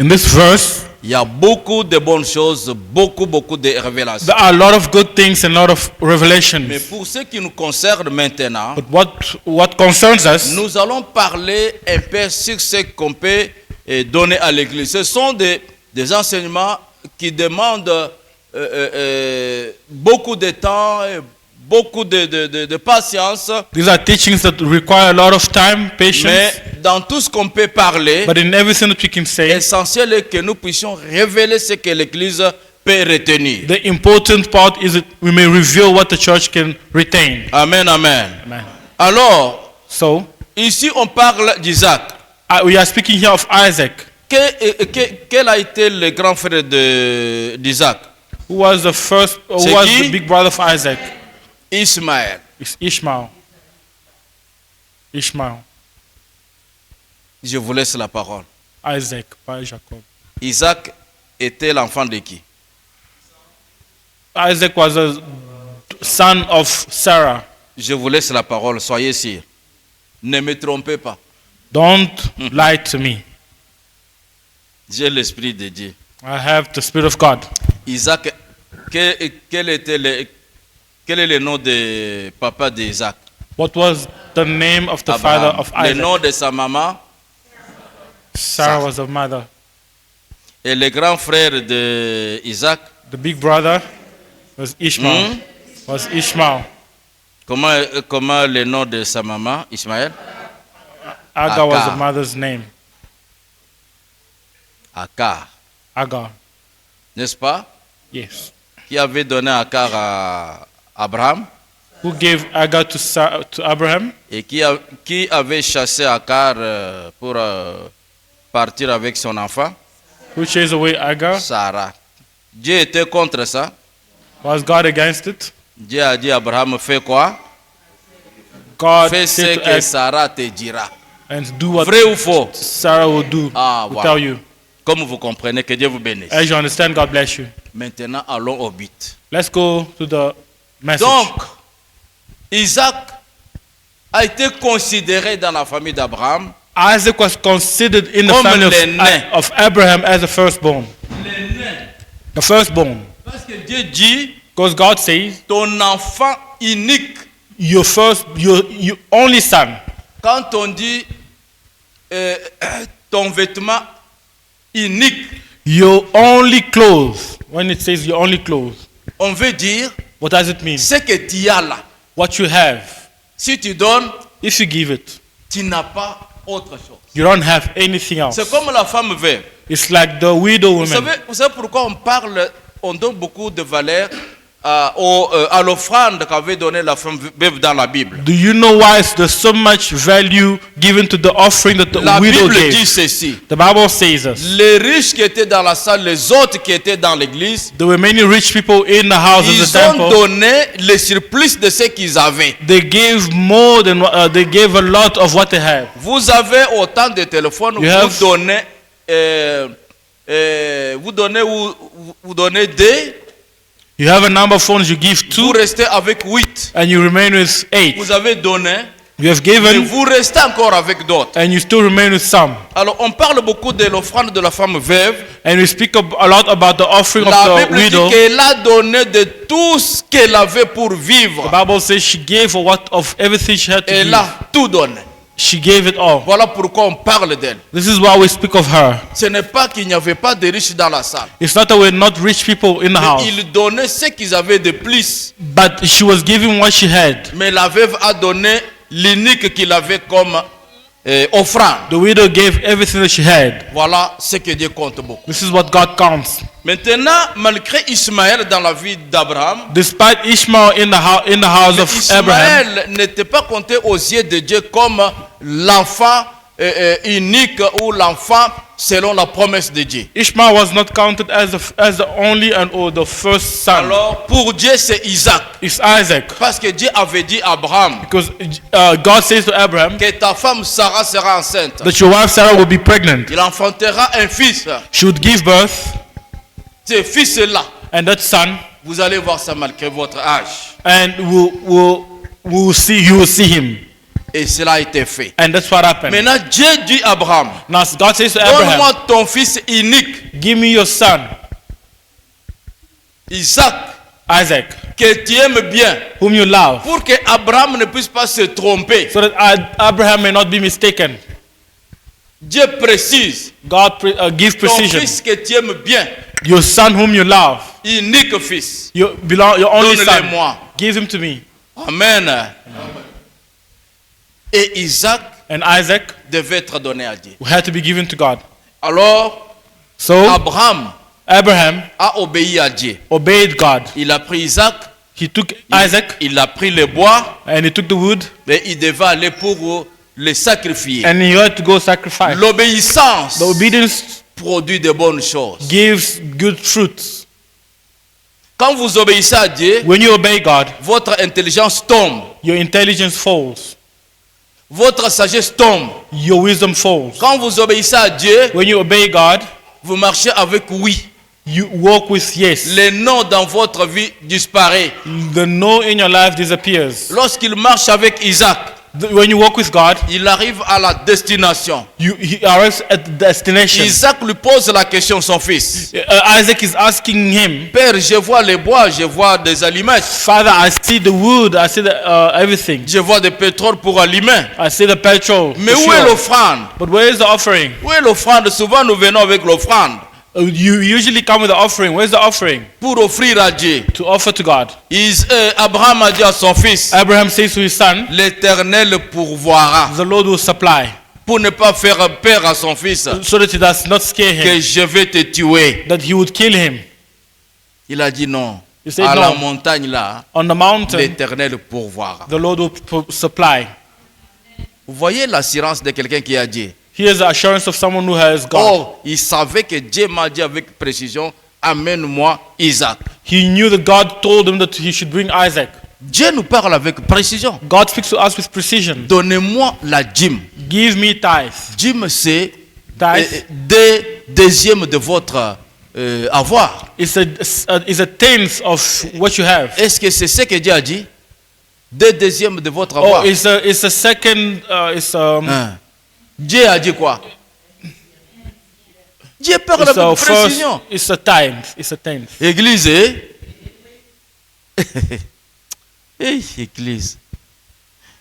In this verse, il y a beaucoup de bonnes choses, beaucoup de révélations. there are a lot of good things and a lot of Mais revelations. pour ce qui nous concerne maintenant, But what concerns us, nous allons parler un peu sur ce qu'on peut donner à l'Église. Ce sont des enseignements qui demandent beaucoup de temps, beaucoup de patience. these are teachings that require a lot of time, patience. Mais dans tout ce qu'on peut parler, But in everything that we can say, l'essentiel est que nous puissions révéler ce que l'Église peut retenir. the important part is that we may reveal what the church can retain. Amen, amen. Amen. Alors, So, ici on parle d'Isaac. we are speaking here of Isaac, Quel a été le grand frère d'Isaac? who was the first, who C'est was qui? the big brother of Isaac. Ismaël. It's Ishmael. Ishmael. Je vous laisse la parole. Isaac by Jacob. Isaac était l'enfant de qui? Isaac was a son of Sarah. Je vous laisse la parole, soyez sûrs. Ne me trompez pas. Don't lie to me. J'ai l'Esprit de Dieu. I have the Spirit of God. Isaac, quel est le nom de papa d'Isaac? What was the name of the Abraham. father of Le Isaac? nom de sa maman Sarah was the mother. et le grand frère d'Isaac. The big brother was Ishmael. Was Ishmael. Comment le nom de sa maman, Ismaël? Agar was Agar. the mother's name. Akar, Agar. n'est-ce pas? Yes. Qui avait donné Akar à Abraham Who gave Agar to Abraham? et qui avait chassé Akar pour partir avec son enfant? Who chased away Agar? Sarah. Dieu était contre ça. Was God against it? Dieu a dit à Abraham, fais quoi? God Fais ce said to que Abraham Sarah te dira. and do what Vrai ou faux? Sarah will do. Ah, Will voilà. tell you. Comme vous comprenez, que Dieu vous bénisse. As you understand, God bless you. Maintenant, allons au but. Let's go to the message. Donc, Isaac a été considéré dans la famille d'Abraham Isaac was considered in the Comme family l'aîné. of Abraham as the firstborn. The firstborn. parce que Dieu dit Because God says, ton enfant unique. your only son. Quand on dit ton vêtement unique, Your only clothes. When it says your only clothes, on veut dire what does it mean? ce que tu as là. What you have. Si tu donnes, If you give it, tu n'as pas autre chose. you don't have anything else. C'est comme la femme veuve. It's like the widow Vous woman. savez pourquoi on donne beaucoup de valeur à l'offrande qu'avait donnée la femme veuve dans la Bible. Do you know why there's so much value given to the offering that the La widow Bible dit gave? ceci. The Bible says us. Les riches qui étaient dans la salle, les autres qui étaient dans l'église, There were many rich people in the house of the ils ont temple. donné le surplus de ce qu'ils avaient. They gave more than they gave a lot of what they had. Vous avez autant de téléphones, You have- vous donnez des, You have a number of phones, you give vous 2 restez avec 8. and you remain with 8. Vous avez donné, You have mais given vous restez encore avec d'autres. and you still remain with some. Alors, on parle beaucoup de l'offrande de la femme veuve. And we speak a lot about the offering of La the Bible dit widow. qu'elle a donné de tout ce qu'elle avait pour The vivre. Bible says she gave of everything she had to Elle give. a tout donné. She gave it all. Voilà pourquoi on parle d'elle. This is why we speak of her. Ce n'est pas qu'il n'y avait pas de riches dans la salle. It's not that we're not rich people in the Mais house, ils donnaient ce qu'ils avaient de plus. but she was giving what she had. Mais la veuve a donné l'unique qu'il avait comme offrande. The widow gave everything that she had. Voilà ce que Dieu compte beaucoup. This is what God counts. Maintenant, malgré Ismaël dans la vie d'Abraham, Despite Ishmael in the house of Abraham, Ismaël n'était pas compté aux yeux de Dieu comme l'enfant unique ou l'enfant selon la promesse de Dieu. Ishmael was not counted as the only or the first son. Alors, pour Dieu, c'est Isaac. It's Isaac. Parce que Dieu avait dit à Abraham Because God says to Abraham que ta femme Sarah sera enceinte. that your wife Sarah will be pregnant. Il enfantera un fils. She would give birth, Ce fils-là, and that son, vous allez voir ça malgré votre âge. and you will see him. Et cela a été fait. And that's what happened. Maintenant, Dieu dit à Abraham, Now God says to Abraham, donne-moi ton fils unique, give me your son, Isaac, Isaac, que tu aimes bien, whom you love, pour que Abraham ne puisse pas se tromper. so that Abraham may not be mistaken. Dieu précise, God gives ton precision. fils que tu aimes bien, Your son whom you love, unique fils, your only son, donne-le-moi. give him to me. Amen. Et Isaac And Isaac devait être donné à Dieu. had to be given to God. Alors, So Abraham Abraham a obéi à Dieu. obeyed God. Il a pris Isaac, He took Isaac il a pris le bois, and he took the wood mais il devait aller pour le sacrifier. and he had to go sacrifice. L'obéissance The obedience produit de bonnes choses. gives good fruits. Quand vous obéissez à Dieu, When you obey God, votre intelligence tombe, your intelligence falls, votre sagesse tombe. your wisdom falls. Quand vous obéissez à Dieu, When you obey God, vous marchez avec oui. you walk with yes. Le non dans votre vie disparaît. The no in your life disappears. Lorsqu'il marche avec Isaac, When you walk with God, il arrive à la destination. he arrives at the destination. Isaac lui pose la question, son fils. Isaac is asking him, Père, je vois les bois, je vois des aliments, Father, I see the wood, I see everything. je vois des pétroles pour aliments. I see the petrol. Mais for où est sure. l'offrande? But where is the offering? Où est l'offrande? Souvent nous venons avec l'offrande You usually come with the offering. Where's the offering? pour offrir à Dieu. To offer to God. Abraham a dit à son fils, Abraham says to his son, l'Éternel pourvoira. the Lord will supply. Pour ne pas faire peur à son fils, So that he does not scare him. que je vais te tuer. That he would kill him. Il a dit non. He said À no. la montagne là, On the mountain, l'Éternel pourvoira. the Lord will supply. Vous voyez l'assurance de quelqu'un qui a Dieu. Here's the assurance of someone who has God. Or, il savait que Dieu m'a dit avec précision, amène-moi Isaac. He knew that God told him that he should bring Isaac. Dieu nous parle avec précision. God speaks to us with precision. Donnez-moi la dîme. Give me tithe. Dîme, c'est Tithe deux dixièmes de votre avoir. is a tenth of what you have. Est-ce que c'est ce que Dieu a dit? Deux dixièmes de votre Oh, avoir. it's a second. Hein. Dieu a dit quoi? Dieu parle It's a avec first. précision. It's a tenth. It's a tenth. Église, eh? Hey, église.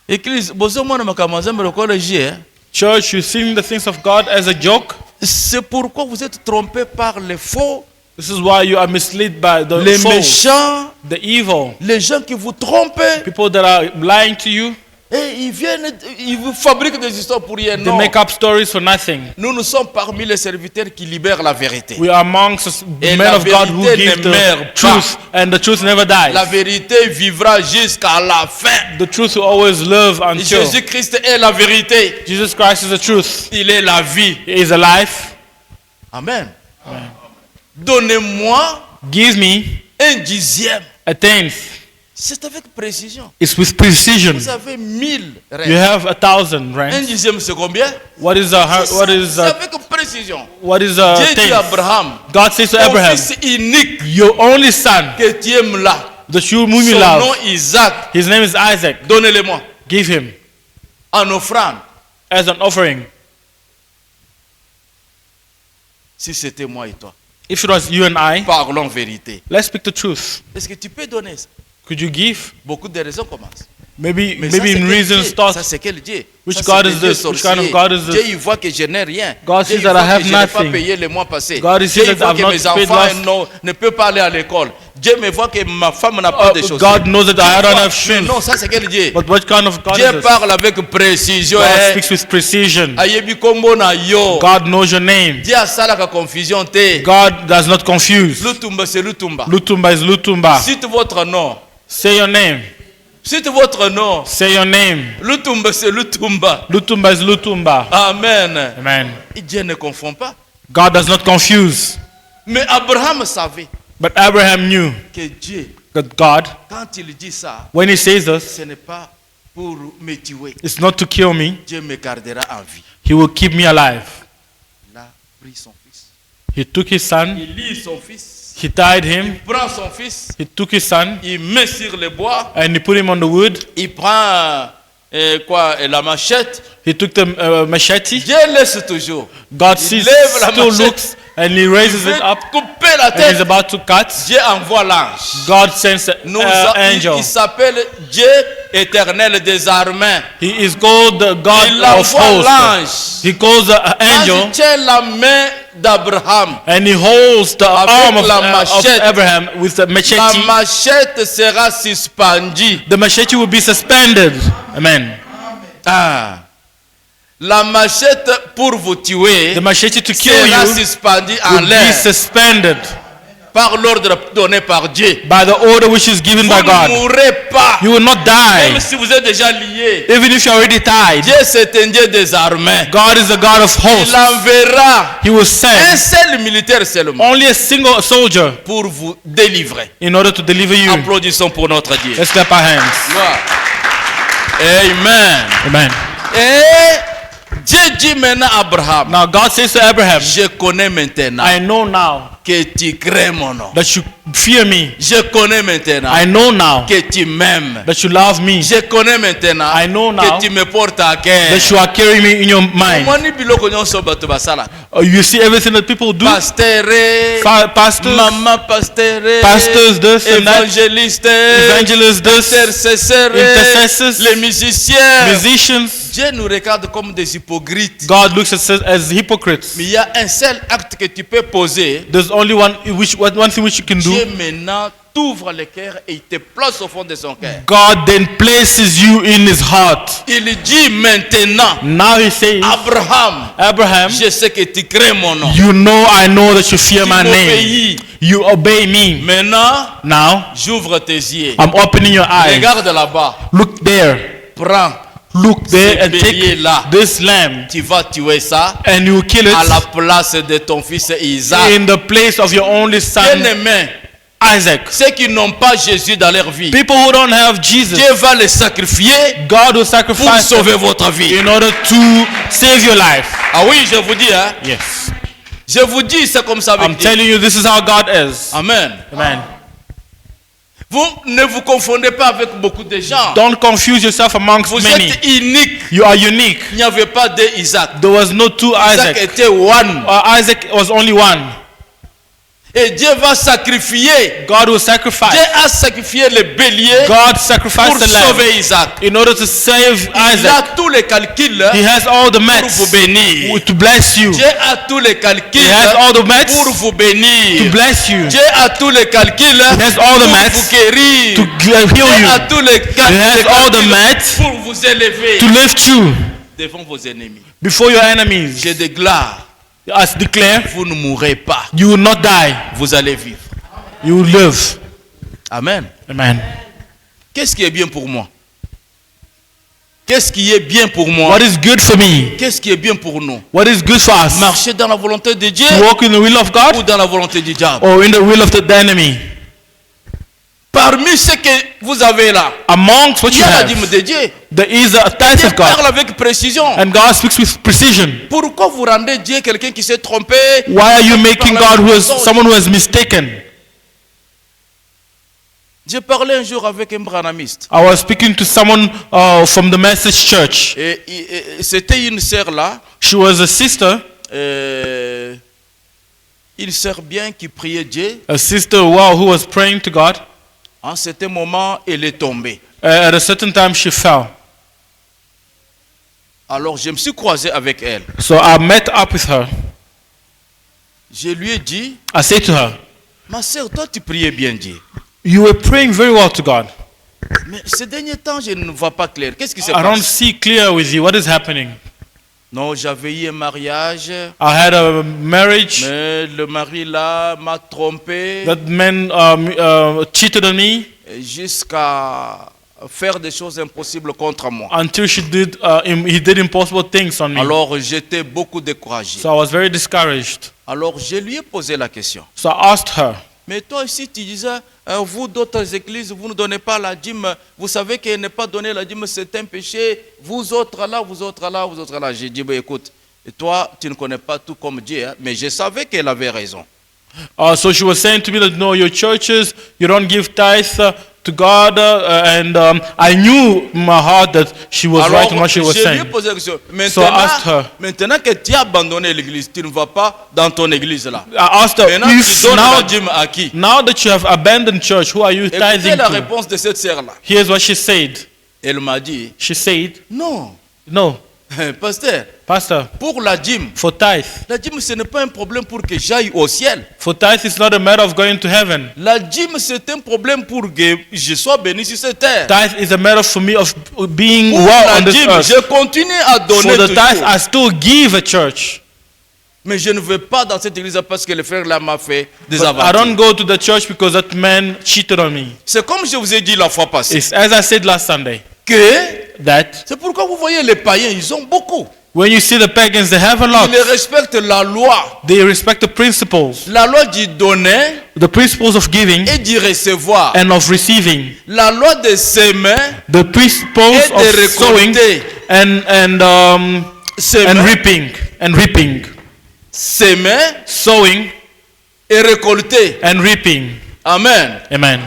Église, bozomona makamazembe lokola Dieu. Church, you see the things of God as a joke. C'est pourquoi vous êtes trompés par les faux, This is why you are misled by the les false, méchants, the evil, les gens qui vous trompent. people that are lying to you. Et ils viennent, ils vous fabriquent des histoires pour rien. They Non. make up stories for nothing. Nous sommes parmi les serviteurs qui libèrent la vérité. We are amongst the Et men la of God who vérité give ne the meurt truth, and the truth never dies. La vérité vivra jusqu'à la fin. The truth will always live until. Jésus-Christ est la vérité. Jesus Christ is the truth. Il est la vie. He is a life. Amen. Donnez-moi Give me un dixième. a tenth. C'est avec précision. It's with precision. Vous avez 1000 You rêves. have 1,000 Un ranks. dixième, c'est combien? What is a C'est what is c'est a avec précision. what is a Dieu dit à tenth? Abraham, God says to ton Abraham, fils unique your only son, que tu aimes là, that you whom you son love, nom Isaac, his name is Isaac. donnez-le-moi Give him en offrande. as an offering. Si c'était moi et toi, If it was you and I, parlons vérité. let's speak the truth. Est-ce que tu peux donner ça? Could you give? Beaucoup de raisons commencent. Maybe Mais ça, maybe c'est in quel reason Dieu? start. Ça, c'est quel Dieu? Which Ça, God c'est is le Dieu this? Which kind of sorcier. God is this? Dieu, il voit que je n'ai rien. God Dieu, sees il that I voit have que je n'ai pas nothing. payé le mois passé. God Dieu, sees il that voit I've que not mes paid enfants last. ne peuvent pas aller à l'école. Dieu me voit que ma femme n'a pas de choses. God knows that I don't have Mais shoes. non, ça c'est quel Dieu? But what kind of God is Dieu this? parle avec précision. God hein. speaks with precision. Ayebi kombo na yo. God knows your name. Dieu asalaka confusion te. God does not confuse. Lutumba c'est Lutumba. Lutumba is Lutumba. Cite votre nom. Say your name. Cite votre nom. Say your name. Lutumba c'est Lutumba. Lutumba is Lutumba. Amen. Amen. Et Dieu ne confond pas. God does not confuse. Mais Abraham savait But Abraham knew que Dieu, that God, quand il dit ça, when he says this, ce n'est pas pour me tuer. it's not to kill me. Dieu me gardera en vie. He will keep me alive. Il a pris son fils. He took his son. Il lit son fils. He tied him. Il prend son fils. He took his son Il met sur le bois. and he put him on the wood. Il prend la machette. He took the machete. Dieu laisse toujours. God Il sees, lève la still machette. looks, and he Il raises veut it up couper la and he's tête. about to cut. Dieu envoie l'ange. God sends Nous an il angel. s'appelle Dieu éternel des armées. He is called the God Il of envoie hosts. l'ange. He calls the angel L'ange tient la main d'Abraham. and he holds the arm of la machette. Abraham with the La machete. machette sera suspendue. The machete will be suspended. Amen. Ah. La machette pour vous tuer The machete to kill sera you suspendue en will be l'air suspended par l'ordre donné par Dieu. by the order which is given Vous by ne God. mourrez pas. You will not die. Même si vous êtes déjà lié. Even if you're already tied. Dieu c'est un Dieu des armées. God is the God of Il hosts. enverra He will un send seul militaire seulement only a single soldier pour vous délivrer. in order to deliver you. Applaudissons pour notre Dieu. Let's clap our hands. Gloire. Amen. Amen. Et Dieu dit maintenant à Abraham, Now God says to Abraham, je connais maintenant I know now que tu crées mon nom. that you fear me. Je connais maintenant I know now que tu m'aimes. that you love me. Je connais maintenant I know now que tu me portes à cœur. That you are carrying me in your mind. Moni biloko nyonso bato basala. You see everything that people do. Pasteur, Pastors, maman pasteur, pastors, this and that. évangéliste, Evangelists, this, intercesseurs, intercessors, les musiciens. musicians. Dieu nous regarde comme des hypocrites. God looks at us as hypocrites. Mais il y a un seul acte que tu peux poser. There's only one thing which you can do. Dieu maintenant t'ouvre le cœur et il te place au fond de son cœur. God then places you in his heart. Il dit maintenant, Now he says, Abraham, Abraham, je sais que tu crées mon nom. you know I know that you fear Tu my name. m'obéis. You obey me. Maintenant, Now j'ouvre tes yeux. I'm opening your eyes. Regarde là-bas. Look there. Prends. Look there and Ce bélier-là. take this lamb Tu vas tuer ça and you kill à la it place de ton fils Isaac. in the place of your only son Bien-aimé, Isaac. ceux qui n'ont pas Jésus dans leur vie, People who don't have Jesus, Dieu va les sacrifier God will pour sacrifice sauver votre vie. in order to save your life. Ah oui, je vous dis, hein. Yes. Je vous dis, c'est comme ça I'm avec Dieu. telling you, this is how God is. Amen. Amen. Vous ne vous confondez pas avec beaucoup de gens. Don't confuse yourself amongst Vous many. êtes unique. You are unique. Il n'y avait pas d'Isaac. There was no two Isaac Isaac. était one. Isaac was only one. Et Dieu va sacrifier. God will Dieu sacrifice. a sacrifié le bélier God pour sacrificed the lamb sauver Isaac. in order to save Il Isaac. a tous les calculs He has all the pour maths vous bénir. to bless you. Dieu a tous les calculs He has all the maths pour vous to bénir. bless you, Dieu a tous les calculs has all the pour maths vous guérir. to heal Dieu a you, tous les has all the calculs maths pour vous élever to lift you devant vos ennemis. before your enemies. Je déclare, As declare, vous ne mourrez pas, you will not die, vous allez vivre. you will live. Amen. Amen. Qu'est-ce qui est bien pour moi? Qu'est-ce qui est bien pour moi? What is good for me? Qu'est-ce qui est bien pour nous? What is good for us? Marcher dans la volonté de Dieu To walk in the will of ou God dans la volonté du diable? or in the will of the enemy? Parmi ce que vous avez là, Amongst what il y you a la have, dîme de Dieu. there is a tithe Dieu of God, parle avec précision. and God speaks with precision. Pourquoi vous rendez Dieu quelqu'un qui s'est trompé? Why are you making God who is someone who has mistaken? J'ai parlé un jour avec un branamiste. I was speaking to someone from the Message Church. Et c'était une sœur là, She was a sister, une sœur bien qui priait Dieu. a sister who was praying to God. En certain moment, elle est tombée. At a certain time, she fell. Alors je me suis croisé avec elle. So I met up with her. Je lui ai dit, I said to her, ma sœur, toi tu priais bien Dieu. you were praying very well to God. Mais ces derniers temps, je ne vois pas clair. Qu'est-ce qui se I don't passe? see clear with you. What is happening? Non, j'avais eu un mariage, I had a marriage. mais le mari là m'a trompé That man cheated on me jusqu'à faire des choses impossibles contre moi. until he did impossible things on me. Alors j'étais beaucoup découragé. So I was very discouraged. Alors je lui ai posé la question. So I asked her, Mais toi ici tu disais, vous d'autres églises, vous ne donnez pas la dîme. Vous savez que ne pas donner la dîme c'est un péché. Vous autres là, vous autres là, vous autres là. J'ai dit, écoute, toi tu ne connais pas tout comme Dieu, hein, mais je savais qu'elle avait raison. so she was saying to me that no, your churches, you don't give tithe to God, and I knew in my heart that she was right in what she was je lui ai saying. posé la question. So I asked her. Maintenant que tu as abandonné l'église, tu ne vas pas dans ton église là. I asked her, Maintenant, tu if donnes la now, dîme à qui? now that you have abandoned church, who are you Écoutez tithing la to? réponse de cette sœur là. Here's what she said. Elle m'a dit, She said, non, no, pasteur, Pastor, pour la dîme, for tithe. la dîme ce n'est pas un problème pour que j'aille au ciel. For tithe is not a matter of going to heaven. La dîme c'est un problème pour que je sois béni sur cette terre. Tithe is a matter for me of being Pour well la on this dîme, earth. je continue à donner For the tithe, toujours. I still give a church. Mais je ne vais pas dans cette église parce que le frère là m'a fait des But I avantages. don't go to the church because that man cheated on me. C'est comme je vous ai dit la fois passée. It's as I said last Sunday, Que that c'est pourquoi vous voyez les païens, ils ont beaucoup. when you see the pagans, they have a lot. Ils respectent la loi. They respect the principles. La loi du donner The principles of giving et du recevoir. and of receiving. La loi de s'aimer The principles et of de sowing récolter. and S'aimer, reaping. s'aimer Sowing et récolter. and reaping. Amen. Amen.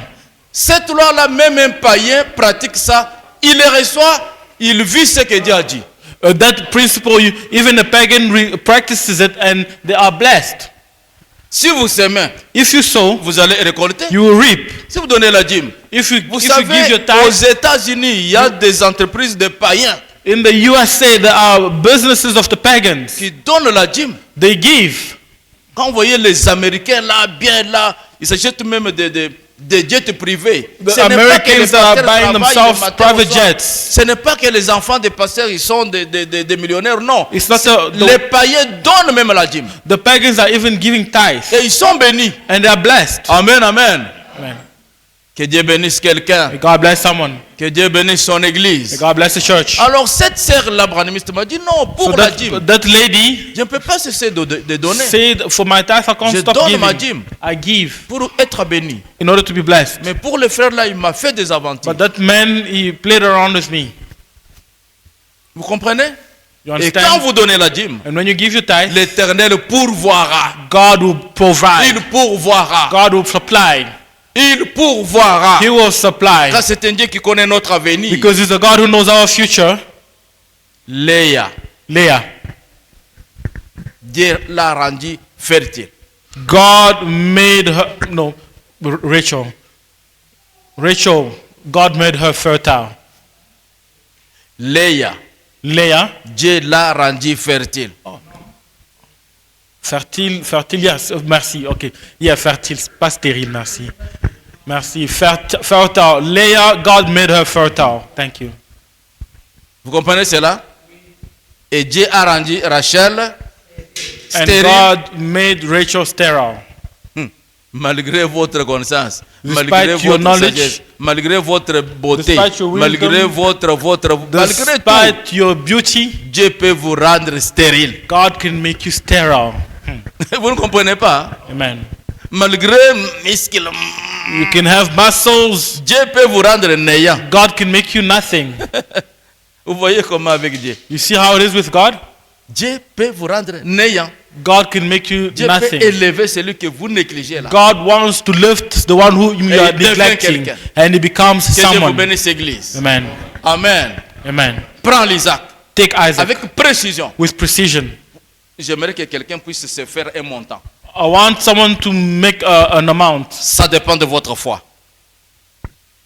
Cette loi-là, même un païen pratique ça. Il les reçoit, il vit ce que Dieu a dit. That principle, even a pagan practices it and they are blessed. Si vous s'aimez, If you sow, vous allez récolter. you will reap. Si vous donnez la dîme, If you vous give savez, your aux tithe, États-Unis, il y a des entreprises de païens in the USA, there are businesses of the pagans. qui donnent la dîme. They give. Quand vous voyez les Américains là, bien là, ils s'achètent même des jets privés. The Ce n'est pas que les Americans are pasteurs buying travaillent le themselves matin au private soir. jets. Ce n'est pas que les enfants des pasteurs ils sont des millionnaires, non. It's not Les païens donnent même la dîme. the pagans are even giving tithes Et ils sont bénis. and they are blessed. Amen, amen. Amen. Que Dieu bénisse quelqu'un. May God bless someone. Que Dieu bénisse son May église. God bless the church. Alors cette sœur là, branimiste m'a dit non, pour So la dîme, that lady je ne peux pas cesser de donner. said, for my tithe, I can't Je stop donne ma giving. dîme I give pour être béni. in order to be blessed. Mais pour le frère là, il m'a fait des aventures. But that man, he played around with me. Vous comprenez? You Et quand understand? vous donnez la dîme, And when you give your tithe, l'Éternel pourvoira. God will provide. Il pourvoira. God will supply. Il pourvoira. He will supply. Car c'est un Dieu qui connaît notre avenir. Because he's a God who knows our future. Léa, Leah. Dieu l'a rendu fertile. God made her, no, Rachel. Rachel, God made her fertile. Léa, Leah, Dieu l'a rendue fertile. fertile, yes, merci, ok. Yeah, fertile, pas stérile, merci. Merci, fertile. Leah, God made her fertile. Thank you. Vous comprenez cela? Et Dieu a rendu Rachel And stérile God made Rachel sterile. malgré votre connaissance, Despite malgré your votre knowledge, sagesse, malgré votre beauté, despite your wisdom, malgré malgré tout. Despite your beauty, Dieu peut vous rendre stérile. God can make you sterile. Vous ne comprenez pas? Amen. Malgré muscle, You can have muscles. Dieu peut vous rendre néant. God can make you nothing. Vous voyez comment avec Dieu? You see how it is with God? Dieu peut vous rendre néant. God can make you Dieu peut nothing. élever celui que vous négligez là. God wants to lift the one who you Et are il devient neglecting, quelqu'un. and he becomes Que Dieu vous someone. bénisse, Église. Amen. Amen. Amen. Prends l'Isaac Take Isaac avec précision. with precision. J'aimerais que quelqu'un puisse se faire un montant. I want someone to make an amount. Ça dépend de votre foi.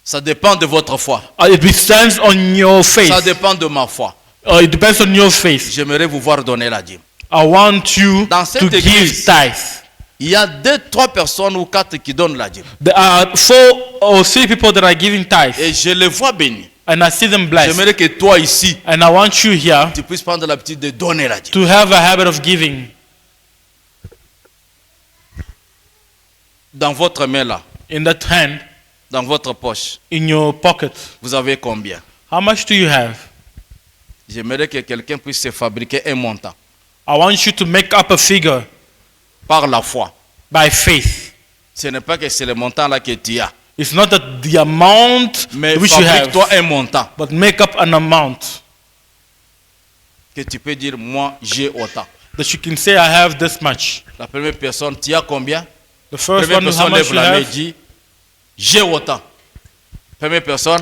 Ça dépend de votre foi. It depends on your faith. Ça dépend de ma foi. It depends on your faith. J'aimerais vous voir donner la dîme. I want you Dans cette to give église, tithe. Il y a 2, 3 personnes ou 4 qui donnent la dîme. There are 4 or 3 people that are giving tithe, Et je les vois bénis. and I see them blessed. J'aimerais que toi ici, And I want you here tu puisses prendre l'habitude de donner la dîme. to have a habit of giving. Dans votre main là, In that hand, dans votre poche, in your pocket, vous avez combien? how much do you have? J'aimerais que quelqu'un puisse se fabriquer un montant I want you to make up a figure par la foi. by faith. Ce n'est pas que c'est le montant là que tu as, It's not that the amount mais which you have, fabrique-toi un montant but make up an amount que tu peux dire moi j'ai autant. that you can say, I have this much. La première personne, tu as combien? The first Première one is how personne much lève you la main et have. dit j'ai autant. Première personne,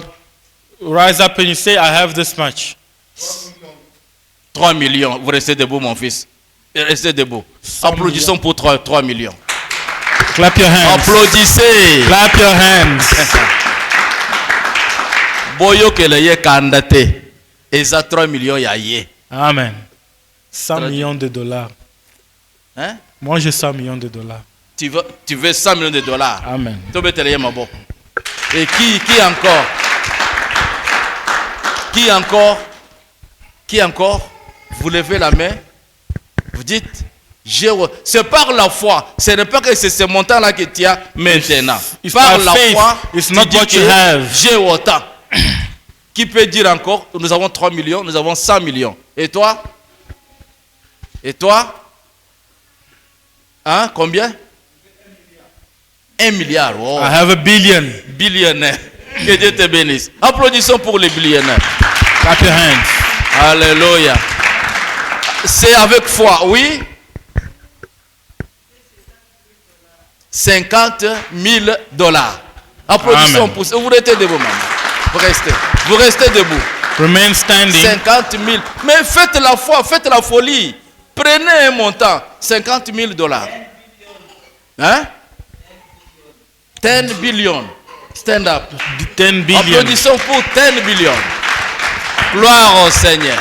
Rise up and you say, I have this much. 3 millions. Vous restez debout, mon fils. Restez debout. Applaudissons pour 3 millions. Clap your hands. Applaudissez. Clap your hands. Boyo keleye kandate. Eza 3 millions ya ye. Amen. 100 Traduit. millions de dollars. Hein? Moi, j'ai 100 millions de dollars. Tu veux 100 millions de dollars. Amen. Tobeteleye maboko. Et qui encore? Qui encore? Qui encore? Vous levez la main. Vous dites, c'est par la foi. Ce n'est pas que c'est ce montant-là que tu as maintenant. It's Par by la faith. foi, It's tu not dis what que you have. j'ai autant. Qui peut dire encore, nous avons 3 millions, nous avons 100 millions. Et toi? Et toi? Hein? Combien? 1 milliard. Oh. I have a billion. Billionnaire. Que Dieu te bénisse. Applaudissons pour les billionnaires. Clap your hands. Alléluia. C'est avec foi, oui. 50 000 dollars. Applaudissons Amen. pour ça. Vous restez debout, maman. Vous restez debout. Remain standing. 50 000. Mais faites la foi, faites la folie. Prenez un montant. 50 000 dollars. Hein? 10 billion. Stand up. 10 billion. Applaudissons pour 10 billions. Gloire au Seigneur.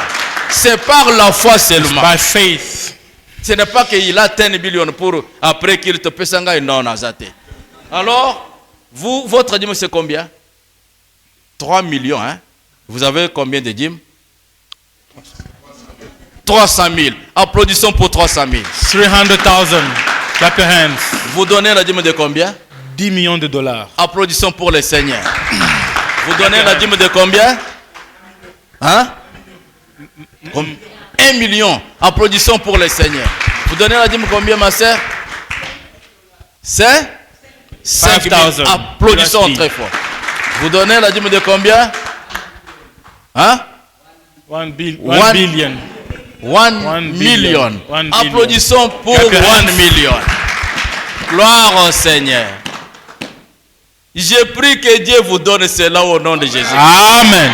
C'est par la foi seulement. By faith. Ce n'est pas qu'il a 10 billions pour après qu'il te paie sanga non azate. Alors, vous, votre dîme c'est combien? 3 millions, hein? Vous avez combien de dîmes? 300 000. Applaudissons pour 300 000. 300,000. Clap your hands. Vous donnez la dîme de combien? 10 millions de dollars. Applaudissons pour le Seigneur. Vous donnez la dîme de combien? Hein? 1 million. Applaudissons pour le Seigneur. Vous donnez la dîme combien, ma sœur? C'est 5 000. 5,000. Applaudissons très fort. Vous donnez la dîme de combien? Hein? 1 billion. 1 billion. 1 million. 1 billion. Applaudissons pour Clap your 1 hands. million. Gloire au Seigneur. Je prie que Dieu vous donne cela au nom de Jésus. Amen.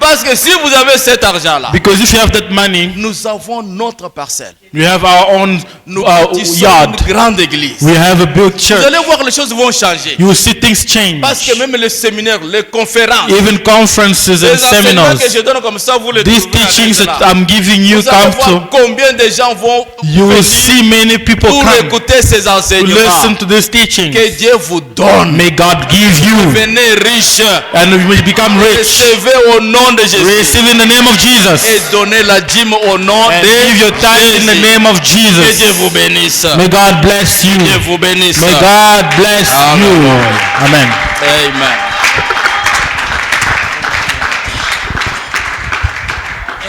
Parce que si vous avez cet argent-là, Because if you have that money, nous avons notre parcelle. we have our own Nous bâtissons yard. une grande église. We have a big Vous church. allez voir, les choses vont changer. You will see things change. Parce que même les séminaires, les conférences, Even conferences les and enseignements seminars, que je donne comme ça, vous les these trouverez teachings là. that I'm giving you Vous allez come voir to, combien de gens vont you will venir see many people pour come écouter ces to enseignements. listen to this teaching. Que Dieu vous donne. May God give you Venez riche. and you will become rich. Recevez au nom de Jésus. Receive in the name of Jesus. Et donnez la dîme au nom And de give your tithe in the Jésus. name of Que Jesus. Dieu vous bénisse. May God bless you. Dieu vous bénisse. May God bless Amen. you. Amen. Amen.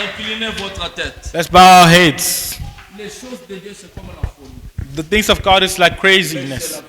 Inclinez votre tête. Let's bow our heads. Les choses de Dieu, c'est comme la folie. The things of God is like craziness.